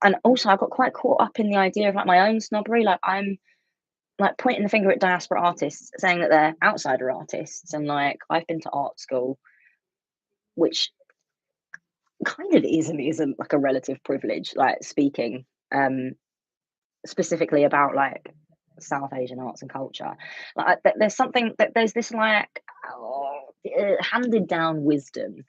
and also I got quite caught up in the idea of like my own snobbery, like I'm like pointing the finger at diaspora artists, saying that they're outsider artists, and like I've been to art school, which kind of isn't like a relative privilege, like speaking specifically about like South Asian arts and culture. Like there's something that there's this like handed down wisdom,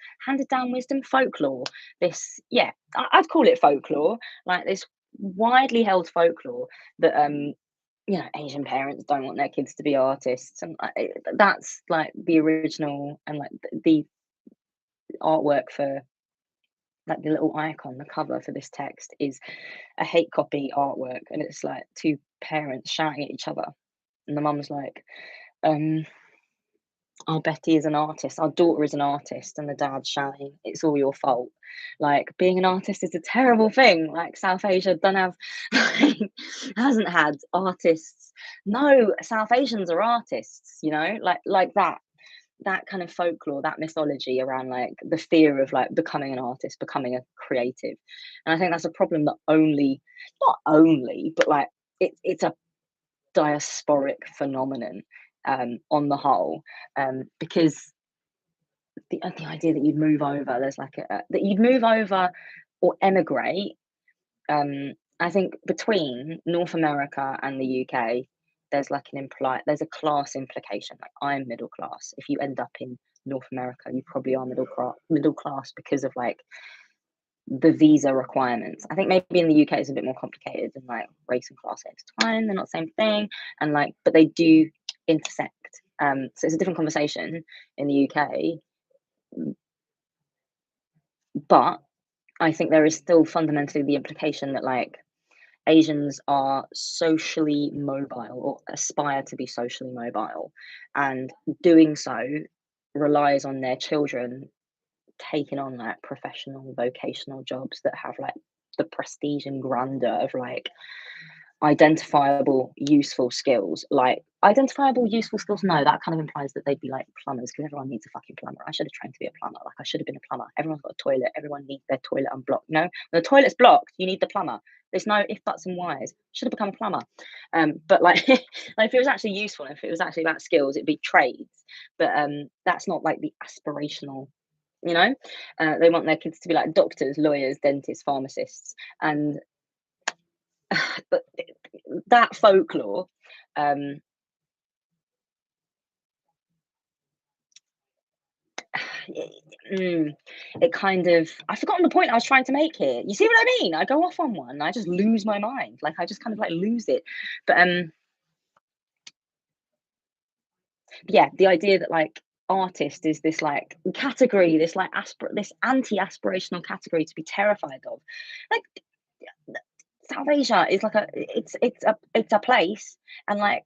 folklore. This, yeah, I'd call it folklore, like this widely held folklore that you know, Asian parents don't want their kids to be artists, and that's like the original, and like the artwork for like the little icon, the cover for this text is a hate copy artwork, and it's like two parents shouting at each other, and the mum's like, um, "Our Betty is an artist, our daughter is an artist," and the dad's shouting, "It's all your fault." Like being an artist is a terrible thing. Like South Asia don't have, like, hasn't had artists. No, South Asians are artists. You know, like that kind of folklore, that mythology around like the fear of like becoming an artist, becoming a creative. And I think that's a problem that not only, but like it's a diasporic phenomenon on the whole, because the idea that you'd move over, there's like that you'd move over or emigrate. I think between North America and the UK, there's a class implication. Like I'm middle class. If you end up in North America, you probably are middle class because of like the visa requirements. I think maybe in the UK it's a bit more complicated, and like race and class it's fine, they're not the same thing, and like, but they do intersect. So it's a different conversation in the UK, but I think there is still fundamentally the implication that like Asians are socially mobile or aspire to be socially mobile, and doing so relies on their children taking on like professional vocational jobs that have like the prestige and grandeur of like identifiable useful skills. Like identifiable useful skills, no, that kind of implies that they'd be like plumbers, because everyone needs a fucking plumber. I should have trained to be a plumber. Like I should have been a plumber. Everyone's got a toilet, everyone needs their toilet unblocked. No, when the toilet's blocked, you need the plumber. There's no if buts and whys. Should have become a plumber. But like, like if it was actually useful, if it was actually about skills, it'd be trades. But that's not like the aspirational, you know. They want their kids to be like doctors, lawyers, dentists, pharmacists, and but that folklore, um, it kind of, I've forgotten the point I was trying to make here. You see what I mean? I go off on one, I just lose my mind. Like I just kind of like lose it. But yeah, the idea that like artist is this like category, this like this anti-aspirational category to be terrified of. Like South Asia is like it's a place, and like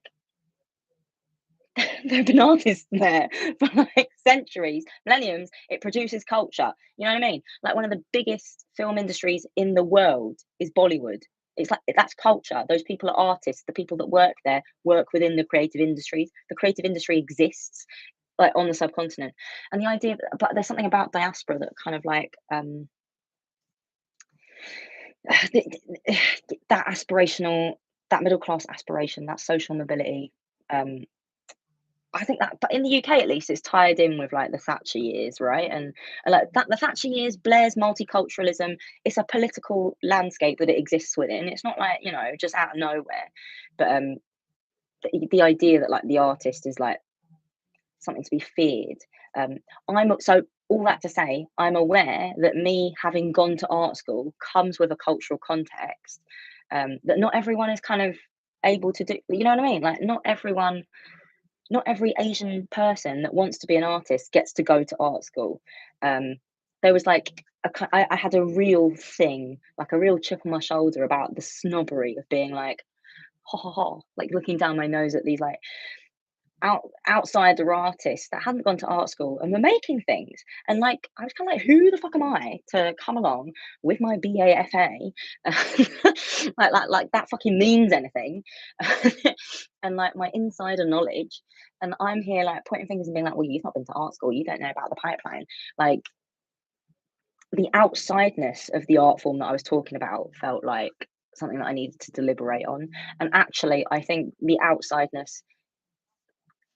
there have been artists there for like centuries, millenniums. It produces culture. You know what I mean? Like one of the biggest film industries in the world is Bollywood. It's like that's culture. Those people are artists. The people that work there work within the creative industries. The creative industry exists like on the subcontinent. And the idea, but there's something about diaspora that kind of like that aspirational, that middle class aspiration, that social mobility. Um, I think that, but in the UK at least, it's tied in with like the Thatcher years, right? And like that, the Thatcher years, Blair's multiculturalism. It's a political landscape that it exists within. It's not like, you know, just out of nowhere. But the idea that like the artist is like something to be feared. I'm so all that to say, I'm aware that me having gone to art school comes with a cultural context that not everyone is kind of able to do. You know what I mean? Like not every Asian person that wants to be an artist gets to go to art school. Um, there was like I had a real thing, like a real chip on my shoulder about the snobbery of being like, ha ha ha, like looking down my nose at these like outsider artists that hadn't gone to art school and were making things. And like I was kind of like, who the fuck am I to come along with my BAFA? Like that fucking means anything. And like my insider knowledge. And I'm here like pointing fingers and being like, well, you've not been to art school, you don't know about the pipeline. Like the outsideness of the art form that I was talking about felt like something that I needed to deliberate on. And actually, I think the outsideness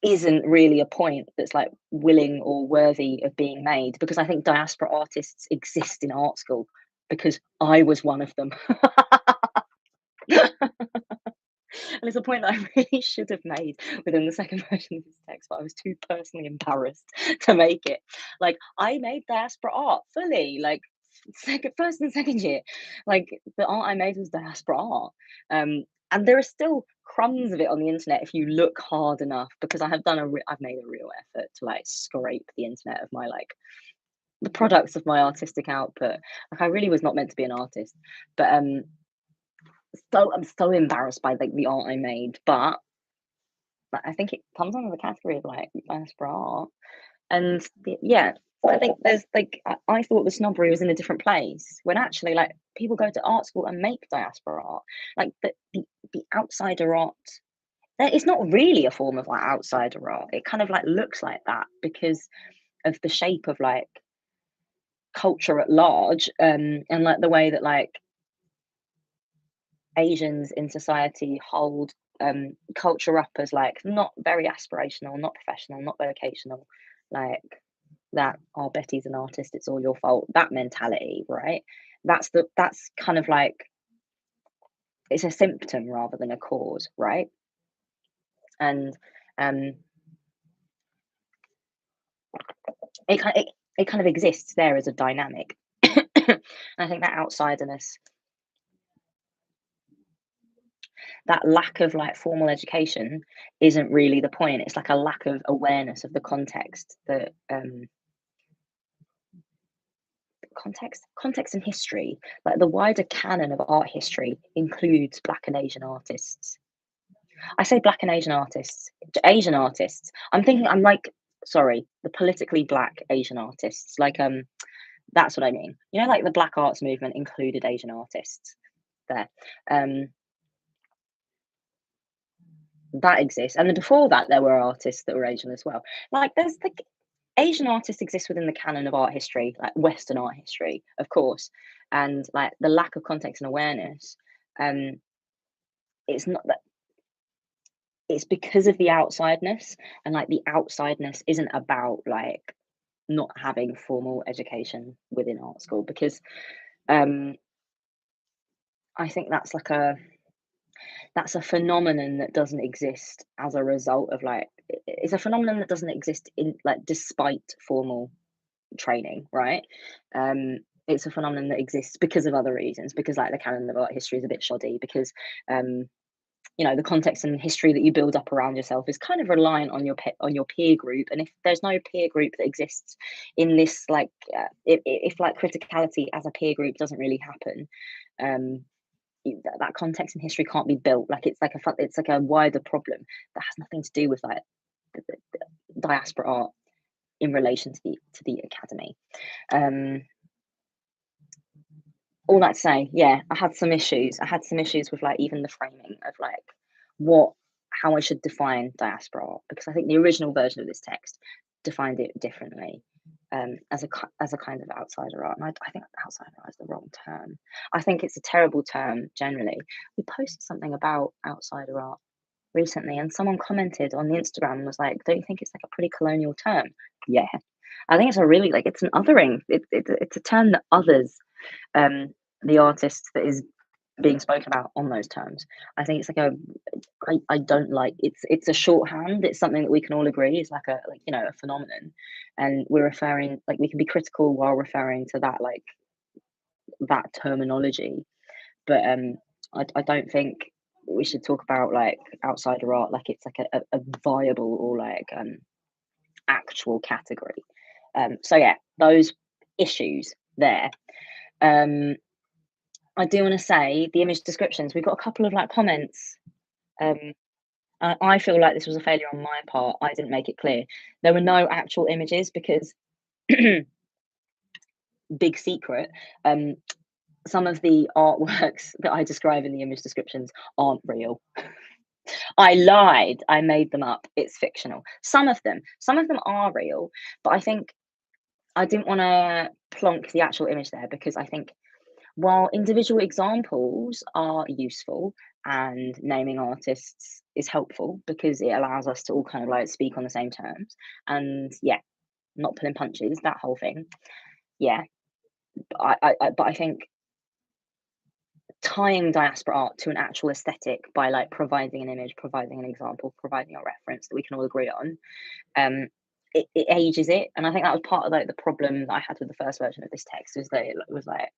isn't really a point that's like willing or worthy of being made, because I think diaspora artists exist in art school because I was one of them. And it's a point that I really should have made within the second version of this text, but I was too personally embarrassed to make it. Like I made diaspora art fully, like first and second year. Like the art I made was diaspora art. And there are still crumbs of it on the internet if you look hard enough, because I've made a real effort to like scrape the internet of my like the products of my artistic output. Like I really was not meant to be an artist, but so I'm so embarrassed by like the art I made, but I think it comes under the category of like diaspora art. And yeah, I think there's like I thought the snobbery was in a different place, when actually like people go to art school and make diaspora art. Like the outsider art, it's not really a form of like outsider art. It kind of like looks like that because of the shape of like culture at large, and like the way that like Asians in society hold culture up as like not very aspirational, not professional, not vocational, like that. Oh, Betty's an artist, it's all your fault. That mentality, right? That's kind of like it's a symptom rather than a cause, right? And um, it kind of exists there as a dynamic. And I think that outsiderness, that lack of like formal education isn't really the point. It's like a lack of awareness of the context that context and history, like the wider canon of art history includes Black and Asian artists. I say Black and Asian artists, Asian artists. I'm like, sorry, the politically Black Asian artists. Like, that's what I mean. You know, like the Black arts movement included Asian artists there. Um, that exists, and then before that, there were artists that were Asian as well. Like, there's like Asian artists exist within the canon of art history, like Western art history, of course, and like the lack of context and awareness. Um, it's not that it's because of the outsideness, and like the outsideness isn't about like not having formal education within art school, because um I think that's a phenomenon that doesn't exist as a result of like it's a phenomenon that doesn't exist in like despite formal training, right? It's a phenomenon that exists because of other reasons, because like the canon of art history is a bit shoddy, because you know, the context and history that you build up around yourself is kind of reliant on on your peer group, and if there's no peer group that exists in this like if like criticality as a peer group doesn't really happen, um that context and history can't be built. Like it's like a wider problem that has nothing to do with like the diaspora art in relation to the academy. um all that to say, yeah, I had some issues. I had some issues with like even the framing of like what how I should define diaspora art, because I think the original version of this text defined it differently, as a kind of outsider art. And I think outsider art is the wrong term. I think it's a terrible term generally. We posted something about outsider art recently, and someone commented on the Instagram and was like, "Don't you think it's like a pretty colonial term?" Yeah, I think it's a really like it's an othering. It's a term that others the artist that is being spoken about on those terms. I think it's like I don't like it's a shorthand. It's something that we can all agree is like a like you know a phenomenon, and we're referring like we can be critical while referring to that like that terminology. But I don't think we should talk about like outsider art like it's like a viable or like actual category. So yeah, those issues there. Um, I do want to say the image descriptions. We've got a couple of like comments. Um, I feel like this was a failure on my part. I didn't make it clear. There were no actual images because big secret. Some of the artworks that I describe in the image descriptions aren't real. I lied. I made them up. It's fictional. Some of them are real, but I think I didn't want to plonk the actual image there because I think while individual examples are useful and naming artists is helpful because it allows us to all kind of like speak on the same terms and yeah, not pulling punches, that whole thing. Yeah, but I think tying diaspora art to an actual aesthetic by like providing an image, providing an example, providing a reference that we can all agree on, it ages it. And I think that was part of like the problem that I had with the first version of this text was that it was like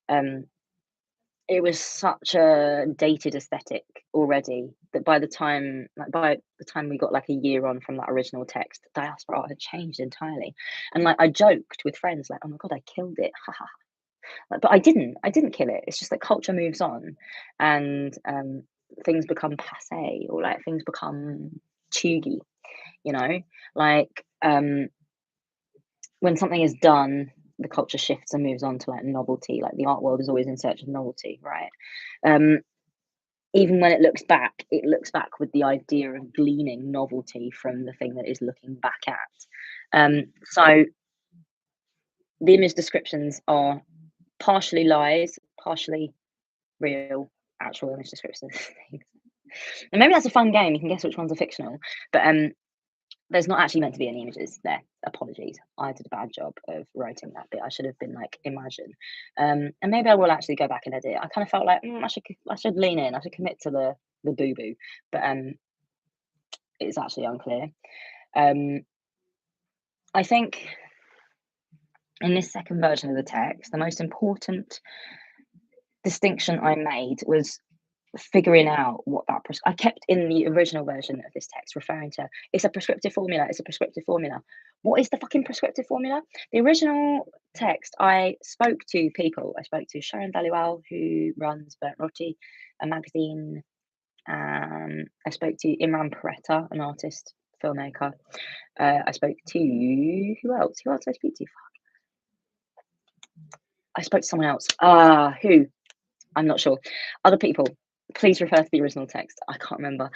um it was such a dated aesthetic already that by the time we got like a year on from that original text, diaspora art had changed entirely. And like I joked with friends like, "Oh my god, I killed it." Like, but I didn't kill it. It's just that culture moves on and things become passe or like things become chuggy, you know? Like when something is done, the culture shifts and moves on to like novelty. Like the art world is always in search of novelty, right? Um, even when it looks back with the idea of gleaning novelty from the thing that is looking back at. So the image descriptions are partially lies, partially real, actual image descriptions. And maybe that's a fun game. You can guess which ones are fictional. But there's not actually meant to be any images there. Apologies. I did a bad job of writing that bit. I should have been like imagine. And maybe I will actually go back and edit. I kind of felt like I should lean in. I should commit to the boo boo. But it's actually unclear. I think in this second version of the text, the most important distinction I made was figuring out what that I kept in the original version of this text referring to it's a prescriptive formula, it's a prescriptive formula. What is the fucking prescriptive formula? The original text, I spoke to people. I spoke to Sharon Dalual, who runs Burnt Roti, a magazine. I spoke to Imran Peretta, an artist, filmmaker. I spoke to who else? Who else did I speak to? I spoke to someone else. Who? I'm not sure. Other people. Please refer to the original text. I can't remember.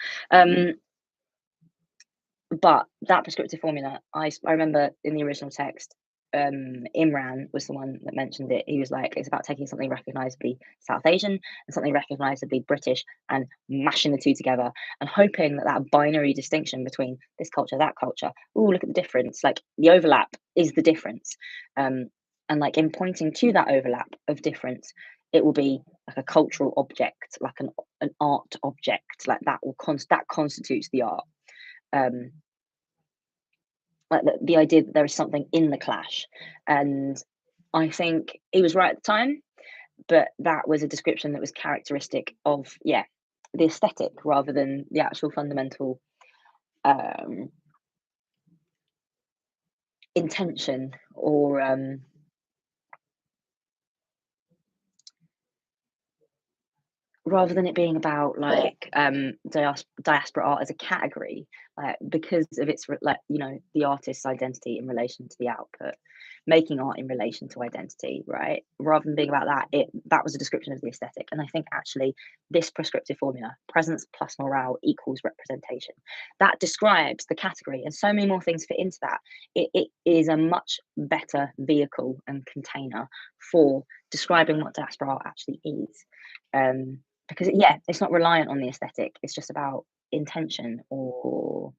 But that prescriptive formula, I remember in the original text, Imran was the one that mentioned it. He was like, it's about taking something recognisably South Asian and something recognisably British and mashing the two together and hoping that that binary distinction between this culture, that culture, oh, look at the difference, like the overlap is the difference. And like in pointing to that overlap of difference, it will be like a cultural object, like an art object, like that that constitutes the art. Like the idea that there is something in the clash, and I think he was right at the time, but that was a description that was characteristic of the aesthetic rather than the actual fundamental intention or rather than it being about like diaspora art as a category, because of its like the artist's identity in relation to the output, making art in relation to identity, right? Rather than being about that was a description of the aesthetic. And I think actually this prescriptive formula, presence plus morale equals representation, that describes the category, and so many more things fit into that. It is a much better vehicle and container for describing what diaspora art actually is. Because it's not reliant on the aesthetic. It's just about intention, or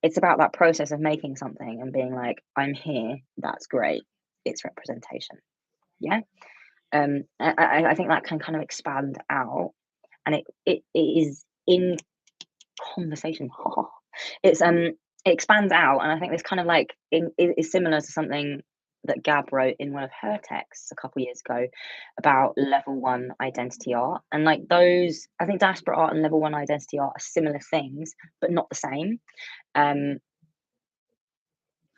it's about that process of making something and being like, I'm here, that's great, it's representation. I think that can kind of expand out, and it is in conversation. It expands out, and I think this kind of like is similar to something that Gab wrote in one of her texts a couple of years ago about level one identity art. And like those, I think diaspora art and level one identity art are similar things, but not the same.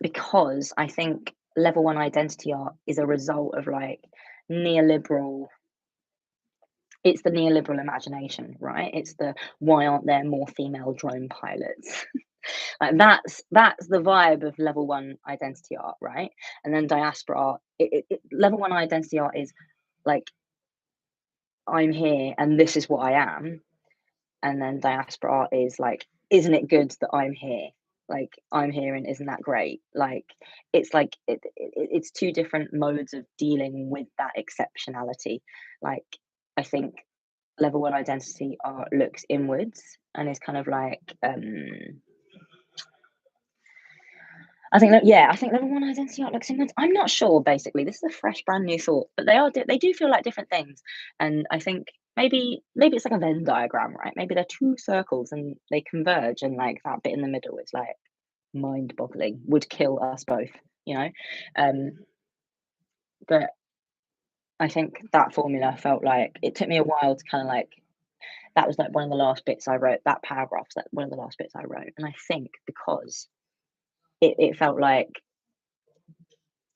Because I think level one identity art is a result of like neoliberal. It's the neoliberal imagination, right? It's the why aren't there more female drone pilots? Like that's the vibe of level one identity art, right? And then diaspora art, level one identity art is like, I'm here and this is what I am. And then diaspora art is like, isn't it good that I'm here? Like I'm here and isn't that great? Like it's like it's two different modes of dealing with that exceptionality. Like I think level one identity art looks inwards and is kind of like I think level one identity art looks inwards. I'm not sure. Basically, this is a fresh, brand new thought, but they do feel like different things. And I think maybe it's like a Venn diagram, right? Maybe they're two circles and they converge, and like that bit in the middle is like mind-boggling. Would kill us both, you know. But I think that formula felt like it took me a while to kind of like. That was like one of the last bits I wrote. That paragraph was like one of the last bits I wrote, and I think because it felt like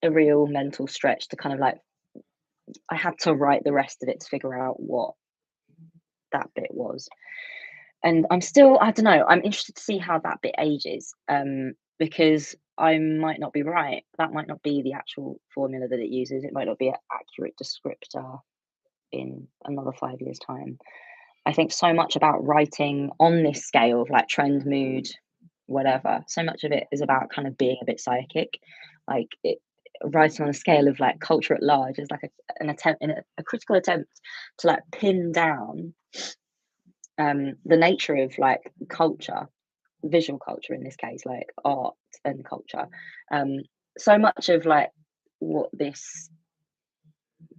a real mental stretch to kind of like I had to write the rest of it to figure out what that bit was. And I don't know, I'm interested to see how that bit ages, because I might not be right. That might not be the actual formula that it uses. It might not be an accurate descriptor in another 5 years' time. I think so much about writing on this scale of like trend, mood, whatever, so much of it is about kind of being a bit psychic. Like writing on a scale of like culture at large is like an attempt in a critical attempt to like pin down the nature of like culture, visual culture in this case, like art and culture. So much of like what this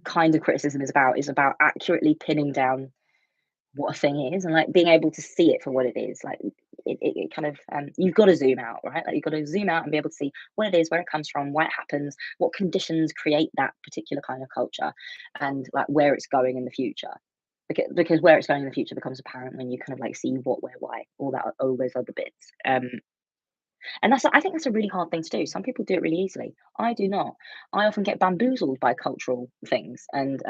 kind of criticism is about accurately pinning down what a thing is and like being able to see it for what it is. Like it kind of you've got to zoom out, right? Like you've got to zoom out and be able to see what it is, where it comes from, why it happens, what conditions create that particular kind of culture, and like where it's going in the future. Because where it's going in the future becomes apparent when you kind of like see what, where, why, all those other bits. And I think that's a really hard thing to do. Some people do it really easily. I do not. I often get bamboozled by cultural things, and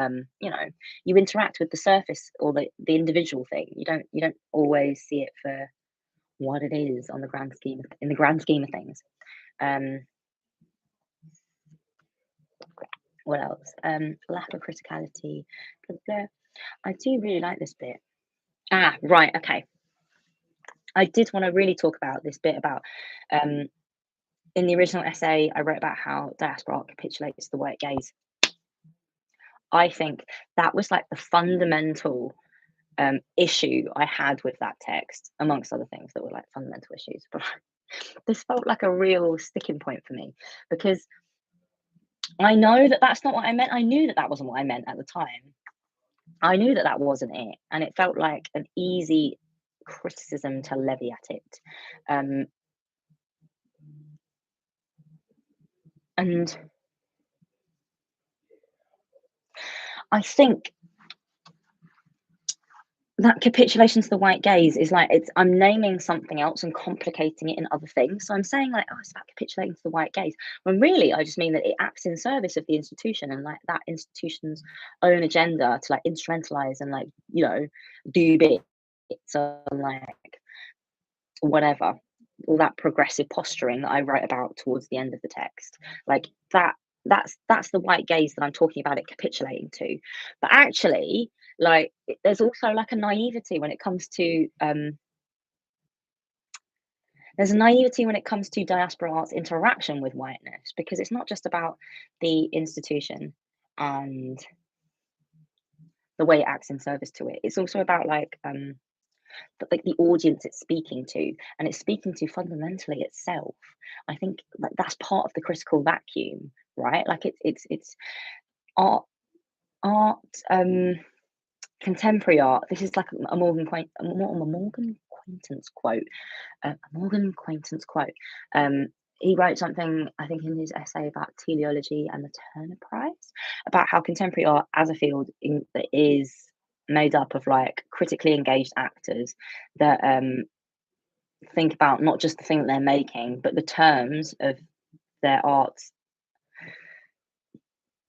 you interact with the surface or the individual thing. You don't always see it for what it is on the grand scheme in the grand scheme of things. Um, what else? Lack of criticality. Blah, blah. I do really like this bit. Ah, right. Okay. I did want to really talk about this bit about um, in the original essay, I wrote about how diaspora art capitulates the white gaze. I think that was like the fundamental issue I had with that text, amongst other things that were like fundamental issues. But this felt like a real sticking point for me because I know that that's not what I meant. I knew that that wasn't what I meant at the time. I knew that that wasn't it. And it felt like an easy criticism to levy at it. Um, and I think that capitulation to the white gaze is like I'm naming something else and complicating it in other things. So I'm saying like, oh, it's about capitulating to the white gaze, when really I just mean that it acts in service of the institution and like that institution's own agenda to like instrumentalize and like do bits so like whatever, all that progressive posturing that I write about towards the end of the text, like that's the white gaze that I'm talking about it capitulating to. But actually, like there's also like a naivety when it comes to there's a naivety when it comes to diaspora art's interaction with whiteness, because it's not just about the institution and the way it acts in service to it. It's also about but like the audience it's speaking to, and it's speaking to fundamentally itself. I think like that's part of the critical vacuum, right? Like it's art art contemporary art. This is like a Morgan Quaintance quote. A Morgan Quaintance quote. He wrote something, I think, in his essay about teleology and the Turner Prize, about how contemporary art as a field is made up of like critically engaged actors that think about not just the thing that they're making, but the terms of their art,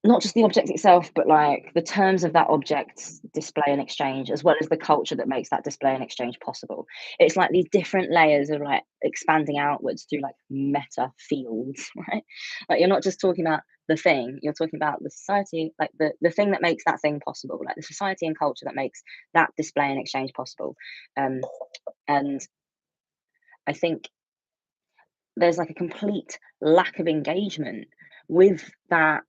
not just the object itself, but like the terms of that object's display and exchange, as well as the culture that makes that display and exchange possible. It's like these different layers of like expanding outwards through like meta fields, right? Like you're not just talking about the thing, you're talking about the society, like the thing that makes that thing possible, like the society and culture that makes that display and exchange possible. And I think there's like a complete lack of engagement with that,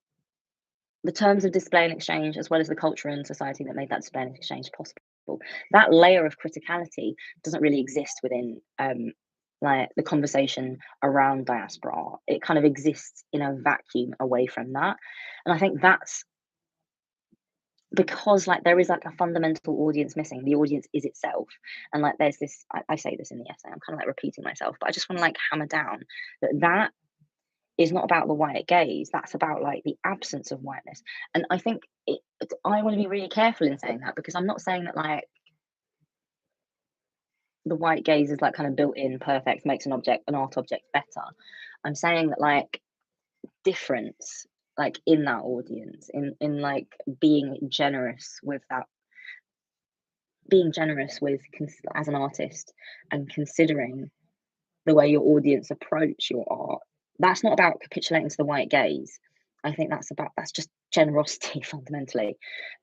the terms of display and exchange, as well as the culture and society that made that display and exchange possible. That layer of criticality doesn't really exist within like the conversation around diaspora art. It kind of exists in a vacuum away from that. And I think that's because like there is like a fundamental audience missing. The audience is itself. And like there's this, I say this in the essay, I'm kind of like repeating myself, but I just want to like hammer down that is not about the white gaze. That's about like the absence of whiteness. And I think I want to be really careful in saying that, because I'm not saying that like the white gaze is like kind of built in, perfect, makes an art object better. I'm saying that like difference, like in that audience, in like being generous with that, being generous with as an artist, and considering the way your audience approach your art, that's not about capitulating to the white gaze. I think that's just generosity fundamentally.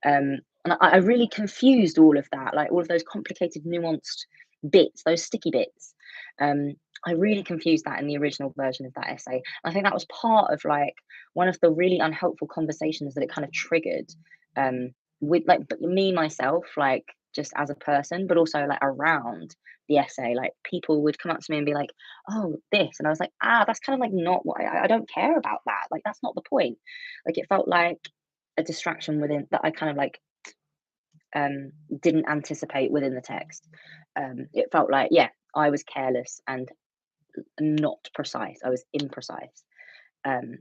And I really confused all of that, like all of those complicated, nuanced bits, those sticky bits. I really confused that in the original version of that essay. I think that was part of like one of the really unhelpful conversations that it kind of triggered, with like me myself, like just as a person, but also like around the essay. Like people would come up to me and be like, "Oh, this," and I was like, that's kind of like not what I don't care about that. Like that's not the point. Like it felt like a distraction within that I kind of like didn't anticipate within the text. It felt like, yeah, I was careless and not precise. I was imprecise. Um,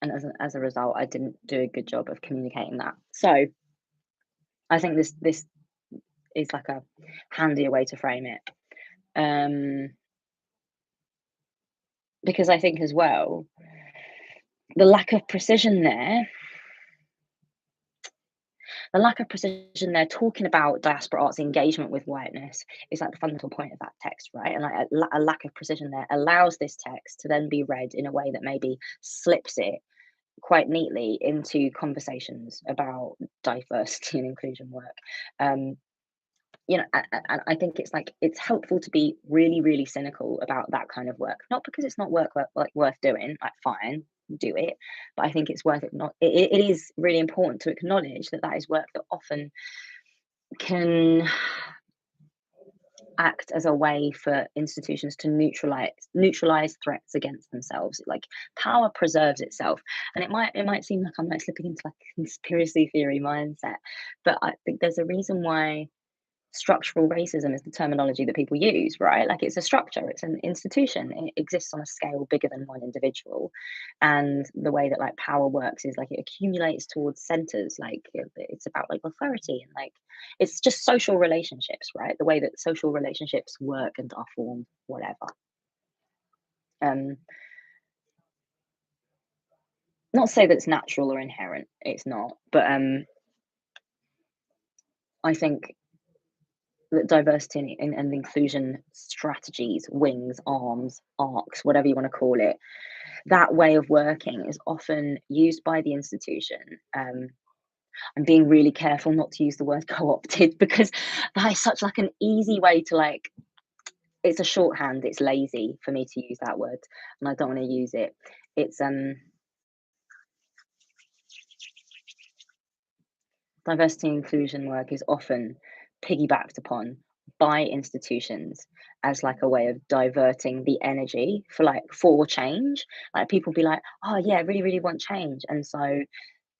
and as a result, I didn't do a good job of communicating that. So I think this is like a handier way to frame it. Um, because I think as well, the lack of precision there, talking about diaspora art's engagement with whiteness is like the fundamental point of that text, right? And like a lack of precision there allows this text to then be read in a way that maybe slips it quite neatly into conversations about diversity and inclusion work. Um, and I think it's like it's helpful to be really, really cynical about that kind of work. Not because it's not worth doing, like fine, do it, but I think it's worth it. Not it is really important to acknowledge that that is work that often can act as a way for institutions to neutralize threats against themselves. Like power preserves itself, and it might seem like I'm like slipping into like a conspiracy theory mindset, but I think there's a reason why structural racism is the terminology that people use, right? Like it's a structure, it's an institution, it exists on a scale bigger than one individual. And the way that like power works is like it accumulates towards centers, like it's about like authority and like it's just social relationships, right? The way that social relationships work and are formed, whatever. Um, not to say that it's natural or inherent, it's not, but I think that diversity and inclusion strategies, wings, arms, arcs, whatever you want to call it, that way of working is often used by the institution. I'm being really careful not to use the word co-opted because that is such like an easy way to like. It's a shorthand. It's lazy for me to use that word, and I don't want to use it. It's diversity and inclusion work is often piggybacked upon by institutions as like a way of diverting the energy for change. Like people be like, oh yeah, I really, really want change. And so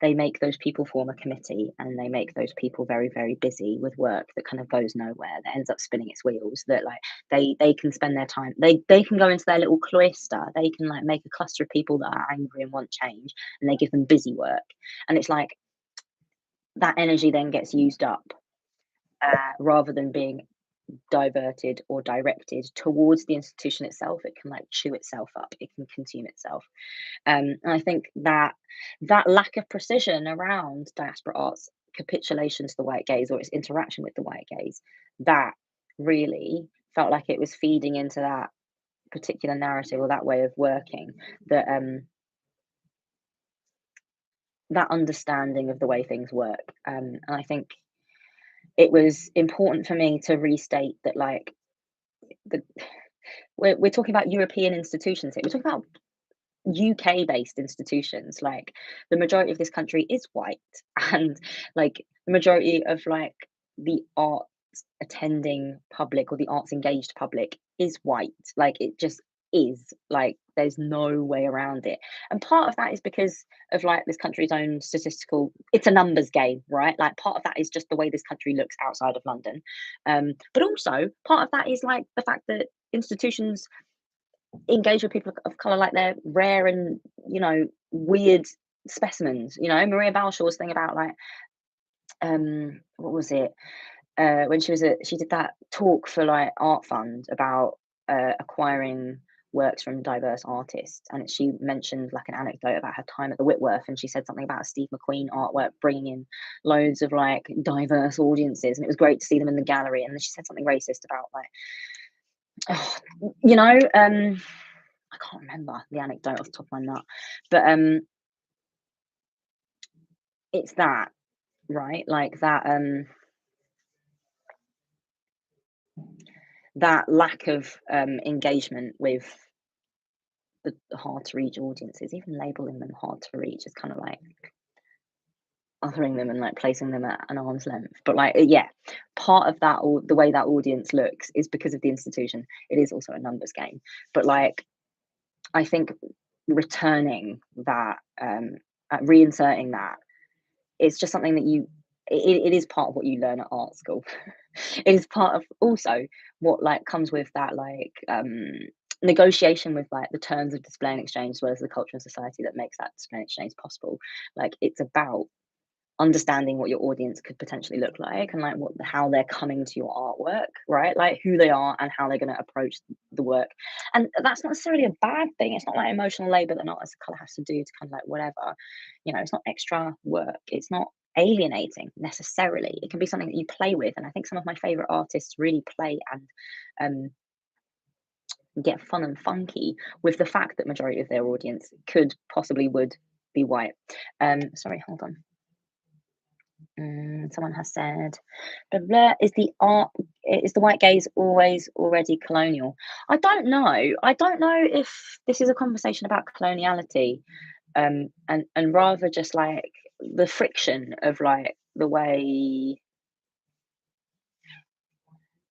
they make those people form a committee and they make those people very, very busy with work that kind of goes nowhere, that ends up spinning its wheels, that like they can spend their time, they can go into their little cloister, they can like make a cluster of people that are angry and want change, and they give them busy work. And it's like that energy then gets used up rather than being diverted or directed towards the institution itself. It can like chew itself up, it can consume itself. And I think that that lack of precision around diaspora art's capitulation to the white gaze or its interaction with the white gaze, that really felt like it was feeding into that particular narrative or that way of working, that that understanding of the way things work. And I think it was important for me to restate that like the we're talking about European institutions here. We're talking about UK based institutions. Like the majority of this country is white, and like the majority of like the arts attending public or the arts engaged public is white. Like it just is, like there's no way around it. And part of that is because of like this country's own statistical, it's a numbers game, right? Like part of that is just the way this country looks outside of London. But also part of that is like the fact that institutions engage with people of color like they're rare and weird specimens. Maria Balshaw's thing about like what was it, when she did that talk for like Art Fund about acquiring works from diverse artists, and she mentioned like an anecdote about her time at the Whitworth, and she said something about Steve McQueen artwork bringing in loads of like diverse audiences, and it was great to see them in the gallery. And then she said something racist about like, oh, I can't remember the anecdote off the top of my nut, but it's that, right? Like that that lack of engagement with the hard to reach audiences, even labeling them hard to reach is kind of like othering them and like placing them at an arm's length. But like, yeah, part of that, or the way that audience looks, is because of the institution. It is also a numbers game, but like I think returning that, reinserting that, it's just something that it is part of what you learn at art school. It is part of also what like comes with that like negotiation with like the terms of display and exchange as well as the culture and society that makes that display and exchange possible. Like it's about understanding what your audience could potentially look like and like what how they're coming to your artwork, right? Like who they are and how they're going to approach the work. And that's not necessarily a bad thing. It's not like emotional labor that an artist color has to do to kind of like whatever, you know, it's not extra work. It's not alienating necessarily. It can be something that you play with. And I think some of my favorite artists really play and get fun and funky with the fact that majority of their audience could possibly would be white. Sorry, hold on. Someone has said, blah, blah, is the white gaze always already colonial? I don't know. I don't know if this is a conversation about coloniality, and rather just like the friction of like the way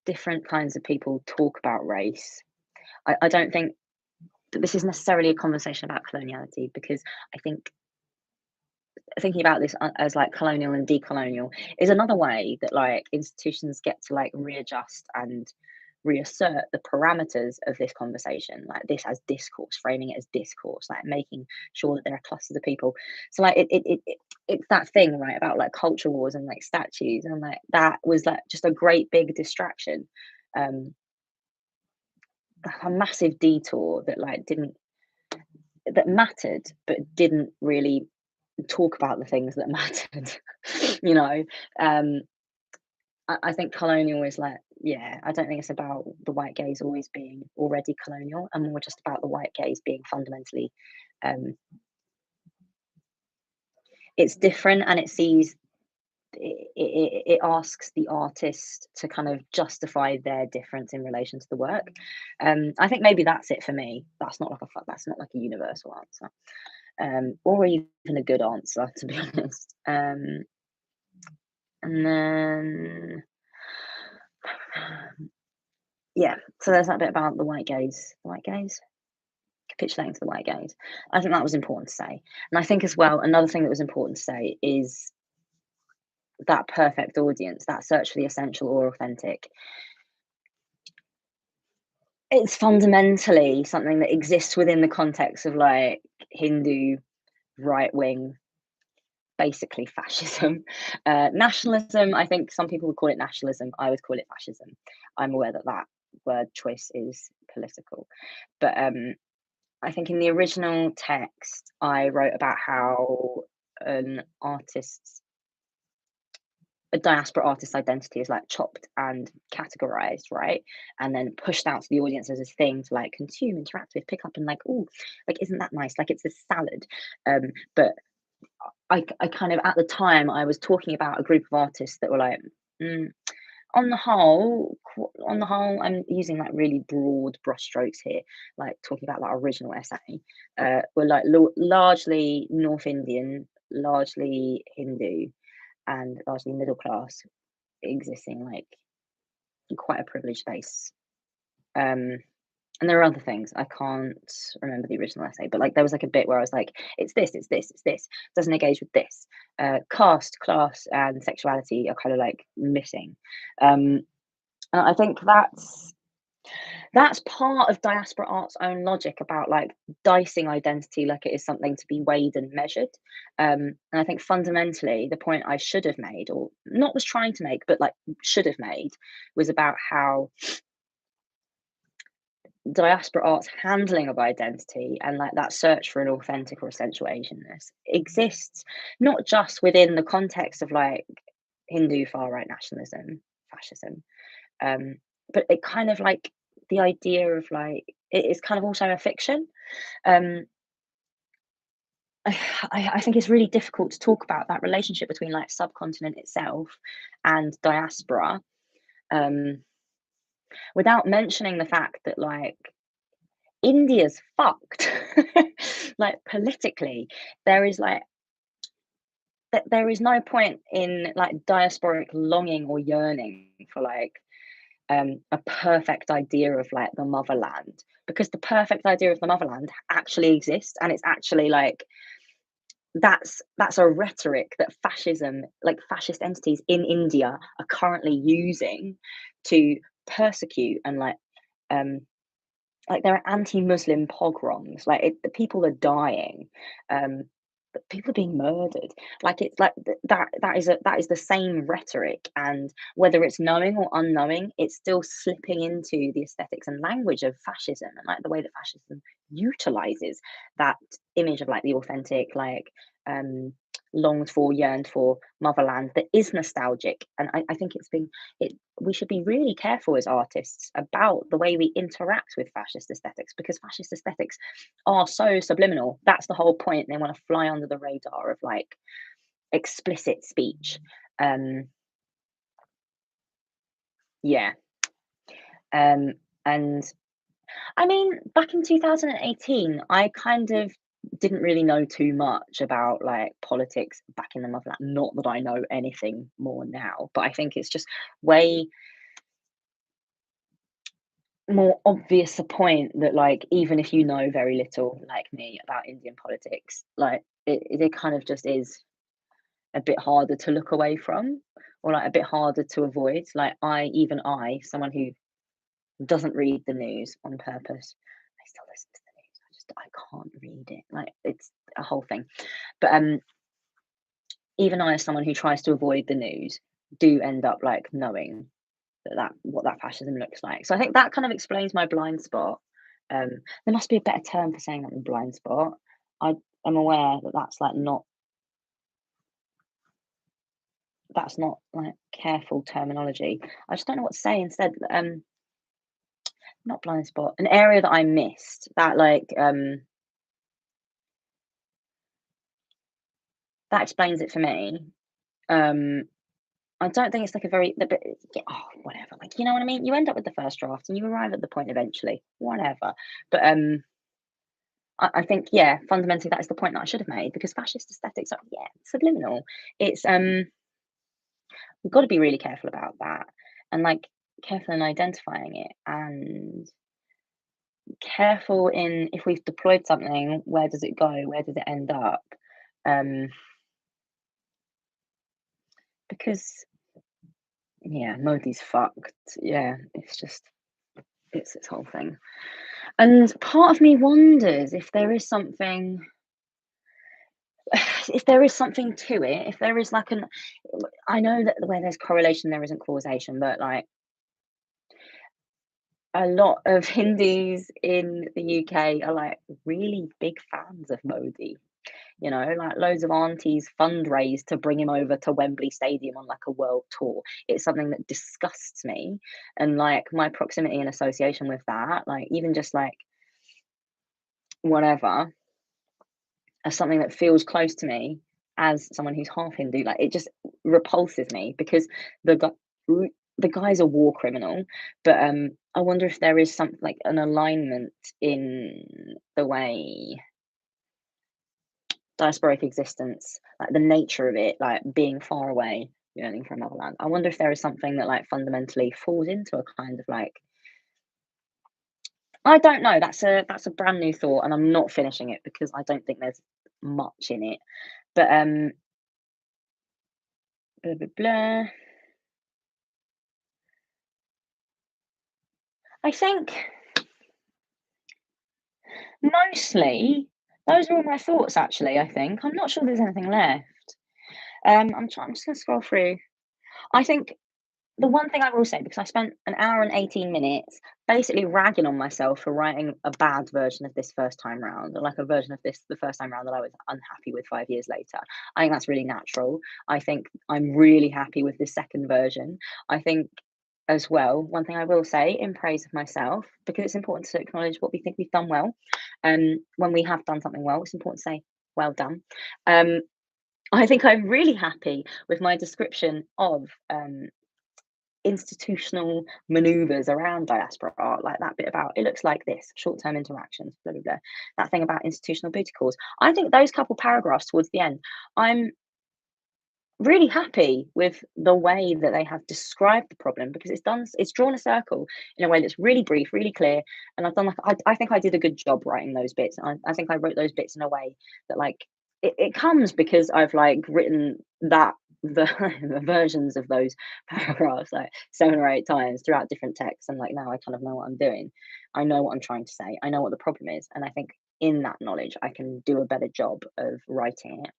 different kinds of people talk about race. I don't think that this is necessarily a conversation about coloniality because I think thinking about this as like colonial and decolonial is another way that like institutions get to like readjust and reassert the parameters of this conversation, like this as discourse, framing it as discourse, like making sure that there are clusters of people. So like it's that thing, right, about like culture wars and like statues, and like that was like just a great big distraction, um a massive detour that like didn't that mattered but didn't really talk about the things that mattered. you know um I think colonial is like, yeah, I don't think it's about the white gaze always being already colonial, and more just about the white gaze being fundamentally um it's different, and it sees it asks the artist to kind of justify their difference in relation to the work. I think maybe that's it for me. That's not like a universal answer, or even a good answer, to be honest. And then, yeah, so there's that bit about the white gaze. The white gaze? Capitulating to the white gaze. I think that was important to say. And I think as well, another thing that was important to say is that perfect audience, that search for the essential or authentic. It's fundamentally something that exists within the context of like Hindu right wing, basically fascism. Nationalism, I think some people would call it nationalism. I would call it fascism. I'm aware that that word choice is political. But I think in the original text, I wrote about how an artist's a diaspora artist's identity is like chopped and categorized, right? And then pushed out to the audience as a thing to like consume, interact with, pick up, and like, oh, like, isn't that nice? Like, it's this salad. But I kind of, at the time, I was talking about a group of artists that were like, mm, on the whole, I'm using like really broad brushstrokes here, like talking about that original essay, were like largely North Indian, largely Hindu, and largely middle class, existing like in quite a privileged space. And there are other things I can't remember the original essay, but like there was like a bit where I was like, it's this, it's this, it's this, doesn't engage with this. Caste, class, and sexuality are kind of like missing. And I think that's part of diaspora art's own logic about like dicing identity like it is something to be weighed and measured. And I think fundamentally the point I should have made, or not was trying to make, but like should have made, was about how diaspora art's handling of identity and like that search for an authentic or essential Asianness exists not just within the context of like Hindu far right nationalism, fascism, um, but it kind of like the idea of like it is kind of also a fiction. Um, I think it's really difficult to talk about that relationship between like subcontinent itself and diaspora, um, without mentioning the fact that like India's fucked. Like politically, there is like there is no point in like diasporic longing or yearning for like a perfect idea of like the motherland, because the perfect idea of the motherland actually exists, and it's actually like that's a rhetoric that fascism, like fascist entities in India, are currently using to persecute and um there are anti-Muslim pogroms. The people are dying. Um, but people are being murdered. It's like that is the same rhetoric, and whether it's knowing or unknowing, it's still slipping into the aesthetics and language of fascism, and like the way that fascism utilizes that image of like the authentic, um, longed for, yearned for motherland that is nostalgic. And I think it we should be really careful as artists about the way we interact with fascist aesthetics, because fascist aesthetics are so subliminal. That's the whole point. They want to fly under the radar of like explicit speech. Um, yeah. Um, and I mean, back in 2018, I kind of didn't really know too much about like politics back in the motherland. Not that I know anything more now, but I think it's just way more obvious a point that like even if you know very little like me about Indian politics, like it kind of just is a bit harder to look away from, or like a bit harder to avoid. Even I, someone who doesn't read the news on purpose, I still listen to the news. I can't read it. Like it's a whole thing. But even I, as someone who tries to avoid the news, do end up like knowing that what that fascism looks like. So I think that kind of explains my blind spot. Um, there must be a better term for saying that than blind spot. I am aware that that's not like careful terminology. I just don't know what to say instead. Not blind spot, an area that I missed that that explains it for me. Um, I don't think it's like a very, but yeah, oh, whatever. Like, you know what I mean? You end up with the first draft and you arrive at the point eventually, whatever. But I think, yeah, fundamentally that is the point that I should have made, because fascist aesthetics are, yeah, subliminal. It's we've got to be really careful about that, and like careful in identifying it, and careful in, if we've deployed something, where does it go? Where does it end up? Um, because yeah, Modi's fucked. Yeah, it's just it's this whole thing. And part of me wonders if there is something if there is something to it, if there is like an I know that where there's correlation there isn't causation, but like a lot of Hindus in the UK are like really big fans of Modi. You know, like loads of aunties fundraise to bring him over to Wembley Stadium on like a world tour. It's something that disgusts me, and like my proximity and association with that, like even just like whatever, as something that feels close to me as someone who's half Hindu, like it just repulses me, because the guy the guy's a war criminal. But I wonder if there is something like an alignment in the way diasporic existence, like the nature of it, like being far away, yearning for a motherland. I wonder if there is something that like fundamentally falls into a kind of like, I don't know. That's a brand new thought, and I'm not finishing it because I don't think there's much in it. But blah blah blah. I think mostly those are all my thoughts. Actually, I think I'm not sure there's anything left. I'm trying. I'm just gonna scroll through. I think the one thing I will say, because I spent an hour and 18 minutes basically ragging on myself for writing a bad version of this first time round, or like a version of this the first time round that I was unhappy with 5 years later. I think that's really natural. I think I'm really happy with the second version. I think as well, one thing I will say in praise of myself, because it's important to acknowledge what we think we've done well. When we have done something well, it's important to say, well done. Um, I think I'm really happy with my description of institutional maneuvers around diaspora art, like that bit about it looks like this, short-term interactions, blah blah blah. That thing about institutional booty calls. I think those couple paragraphs towards the end, I'm really happy with the way that they have described the problem, because it's drawn a circle in a way that's really brief, really clear. And I've done like I think I did a good job writing those bits. I think I wrote those bits in a way that like it comes because I've like written the versions of those paragraphs like 7 or 8 times throughout different texts, and like now I kind of know what I'm doing. I know what I'm trying to say. I know what the problem is, and I think in that knowledge I can do a better job of writing it.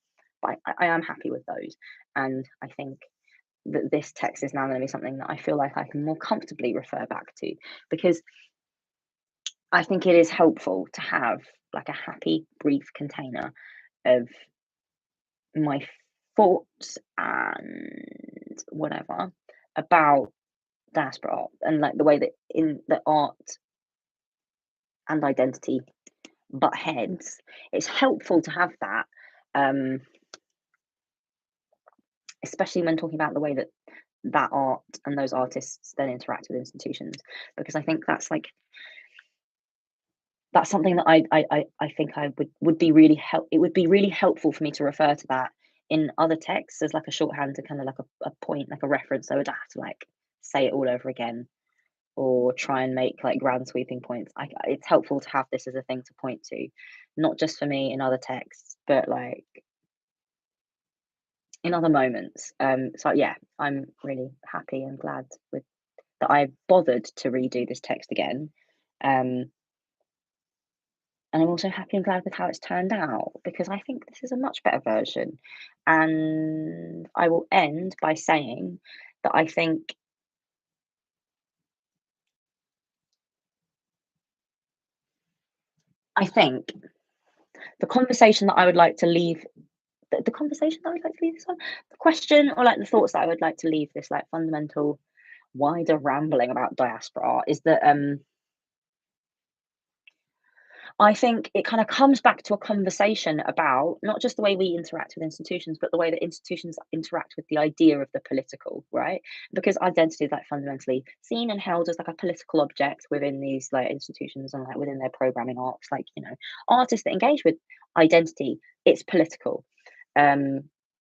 But I am happy with those, and I think that this text is now going to be something that I feel like I can more comfortably refer back to, because I think it is helpful to have like a happy, brief container of my thoughts and whatever about diaspora art, and like the way that in the art and identity butt heads. It's helpful to have that, um, especially when talking about the way that that art and those artists then interact with institutions, because I think that's like that's something that I think I would be really it would be really helpful for me to refer to that in other texts as like a shorthand, to kind of like a point, like a reference, so I don't have to like say it all over again or try and make like grand sweeping points. It's helpful to have this as a thing to point to, not just for me in other texts, but like in other moments. So yeah, I'm really happy and glad with that I bothered to redo this text again. Um, and I'm also happy and glad with how it's turned out, because I think this is a much better version. And I will end by saying that I think the conversation that I would like to leave the conversation that I would like to leave this on, the question or like the thoughts that I would like to leave this like fundamental wider rambling about diaspora art is that I think it kind of comes back to a conversation about not just the way we interact with institutions, but the way that institutions interact with the idea of the political, right? Because identity is like fundamentally seen and held as like a political object within these like institutions and like within their programming arcs. Like, artists that engage with identity, it's political.